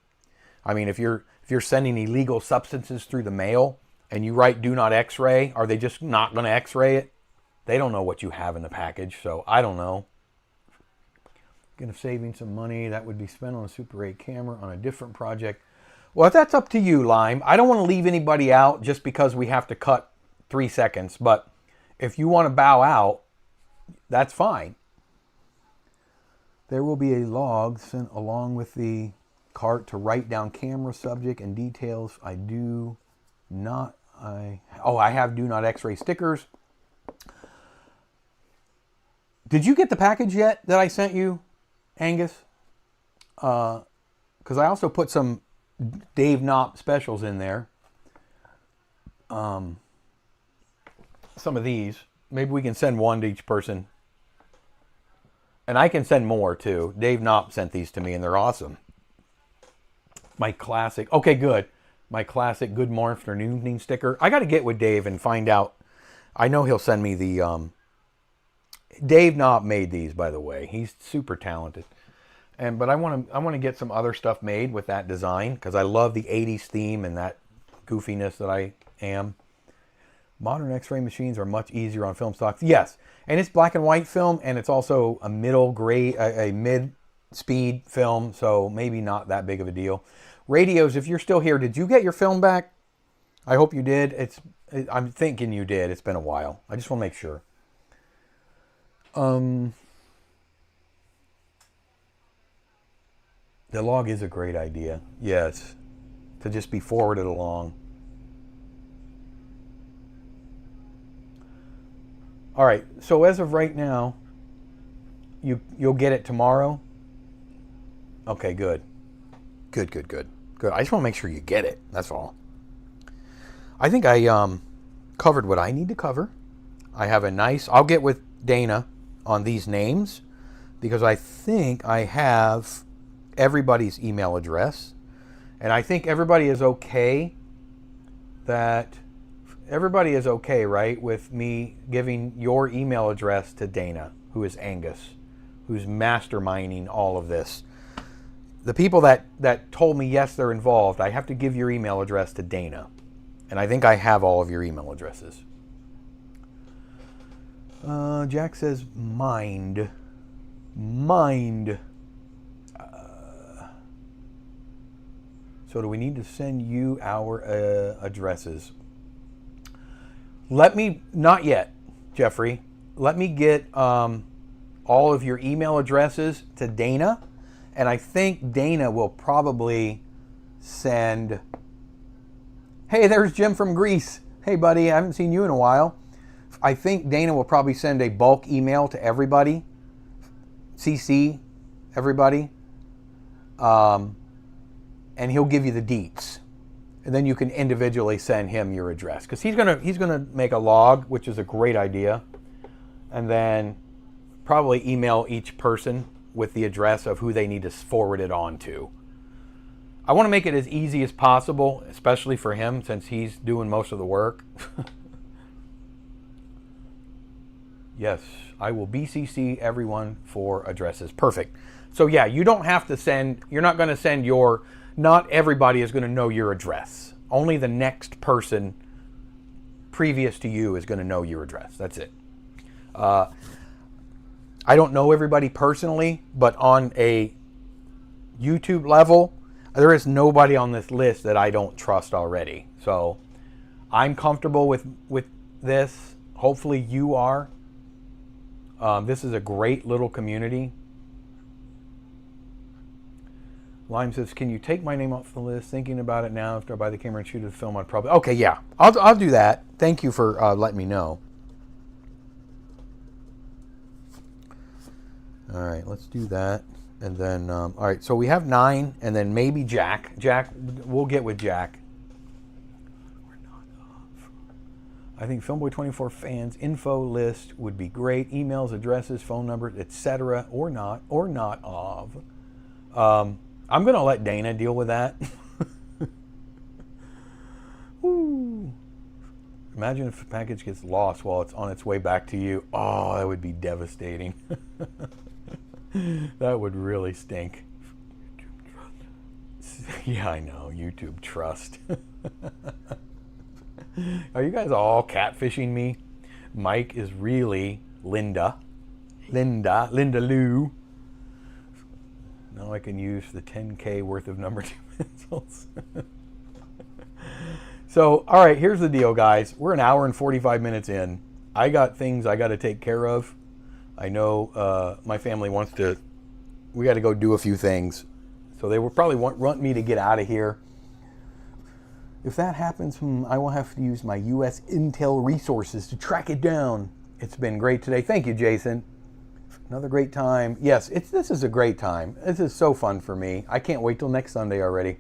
I mean, if you're sending illegal substances through the mail and you write do not x-ray, are they just not going to x-ray it? They don't know what you have in the package, so I don't know. Going to saving some money that would be spent on a Super 8 camera on a different project. Well, that's up to you, Lime. I don't want to leave anybody out just because we have to cut 3 seconds. But if you want to bow out, that's fine. There will be a log sent along with the cart to write down camera subject and details. I have do not x-ray stickers. Did you get the package yet that I sent you, Angus? Because I also put some Dave Knopp specials in there. Some of these. Maybe we can send one to each person. And I can send more too. Dave Knopp sent these to me and they're awesome. My classic. Okay, good. My classic good morning afternoon sticker. I got to get with Dave and find out. I know he'll send me the... Dave Knopp made these, by the way. He's super talented. But I want to get some other stuff made with that design because I love the 80s theme and that goofiness that I am. Modern x-ray machines are much easier on film stocks. Yes, and it's black and white film and it's also a mid-speed film, so maybe not that big of a deal. Radios, if you're still here, did you get your film back? I hope you did. I'm thinking you did. It's been a while. I just want to make sure. The log is a great idea. Yes. To just be forwarded along. All right. So as of right now, you'll get it tomorrow. Okay, good. Good. I just want to make sure you get it. That's all. I think I covered what I need to cover. I have I'll get with Dana on these names because I think I have everybody's email address and I think everybody is okay, right, with me giving your email address to Dana, who is Angus, who's masterminding all of this. The people that told me yes, they're involved, I have to give your email address to Dana, and I think I have all of your email addresses. Jack says mind. Mind. So do we need to send you our addresses? Not yet, Jeffrey. Let me get all of your email addresses to Dana. And I think Dana will probably send, hey, there's Jim from Greece. Hey, buddy, I haven't seen you in a while. I think Dana will probably send a bulk email to everybody. CC everybody. And he'll give you the deets. And then you can individually send him your address. Because he's gonna make a log, which is a great idea. And then probably email each person with the address of who they need to forward it on to. I want to make it as easy as possible, especially for him since he's doing most of the work. Yes, I will BCC everyone for addresses. Perfect. So yeah, you don't have to send, you're not going to send not everybody is going to know your address. Only the next person previous to you is going to know your address. That's it. I don't know everybody personally, but on a YouTube level, there is nobody on this list that I don't trust already. So I'm comfortable with this. Hopefully you are. This is a great little community. Lime says, can you take my name off the list? Thinking about it now after I buy the camera and shoot a film on probably. Okay, yeah. I'll do that. Thank you for letting me know. All right, let's do that. And then, all right, so we have 9, and then maybe Jack. Jack, we'll get with Jack. I think Filmboy24 fans info list would be great. Emails, addresses, phone numbers, etc. or not of. I'm going to let Dana deal with that. Woo. Imagine if the package gets lost while it's on its way back to you. Oh, that would be devastating. That would really stink. Yeah, I know. YouTube trust. Are you guys all catfishing me? Mike is really Linda Lou. Now I can use the 10K worth of number 2 pencils. So, all right, here's the deal, guys. We're an hour and 45 minutes in. I got things I got to take care of. I know my family we got to go do a few things. So they will probably want me to get out of here. If that happens, I will have to use my U.S. Intel resources to track it down. It's been great today. Thank you, Jason. Another great time. Yes, this is a great time. This is so fun for me. I can't wait till next Sunday already.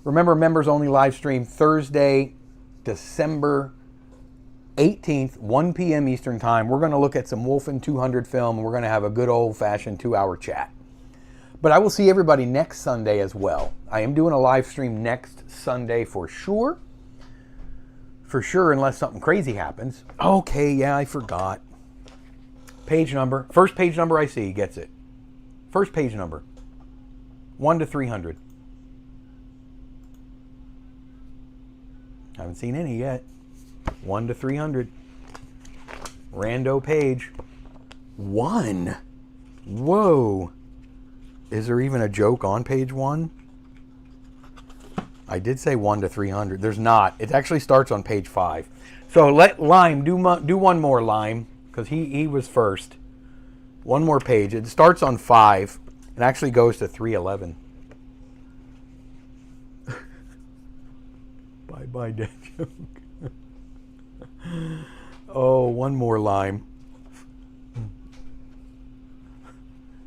Remember, members only live stream Thursday, December 18th, 1 p.m. Eastern Time. We're going to look at some Wolfen 200 film, and we're going to have a good old-fashioned 2-hour chat. But I will see everybody next Sunday as well. I am doing a live stream next Sunday for sure. For sure, unless something crazy happens. Okay, yeah, I forgot. Page number. First page number I see gets it. First page number. 1 to 300. Haven't seen any yet. 1 to 300. Rando page. 1. Whoa. Is there even a joke on page 1? I did say 1 to 300. There's not. It actually starts on page 5. So let Lime do one more, Lime, because he was first. One more page. It starts on 5 and actually goes to 311. Bye-bye, dead joke. Oh, one more, Lime.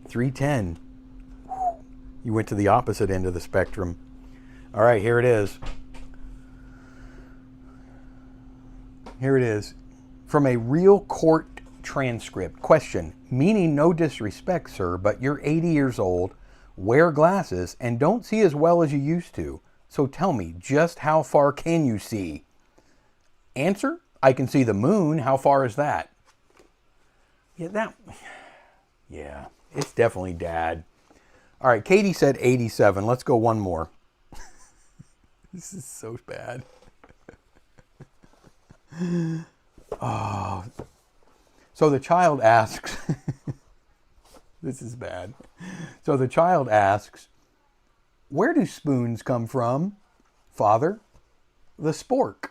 310. You went to the opposite end of the spectrum. All right, here it is. Here it is. From a real court transcript. Question, meaning no disrespect, sir, but you're 80 years old, wear glasses, and don't see as well as you used to. So tell me, just how far can you see? Answer, I can see the moon. How far is that? Yeah, it's definitely Dad. All right, Katie said 87. Let's go one more. This is so bad. Oh. So the child asks, this is bad. So the child asks, where do spoons come from, Father? The spork.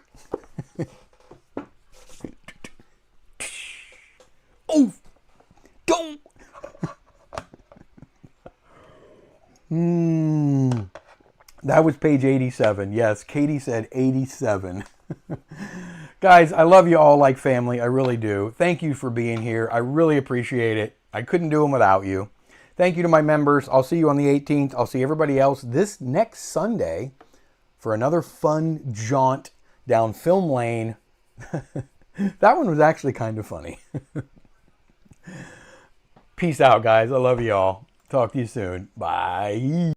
Oh, don't. That was page 87. Yes, Katie said 87. Guys, I love you all like family. I really do. Thank you for being here. I really appreciate it. I couldn't do them without you. Thank you to my members. I'll see you on the 18th. I'll see everybody else this next Sunday for another fun jaunt down film lane. That one was actually kind of funny. Peace out, guys. I love you all. Talk to you soon. Bye.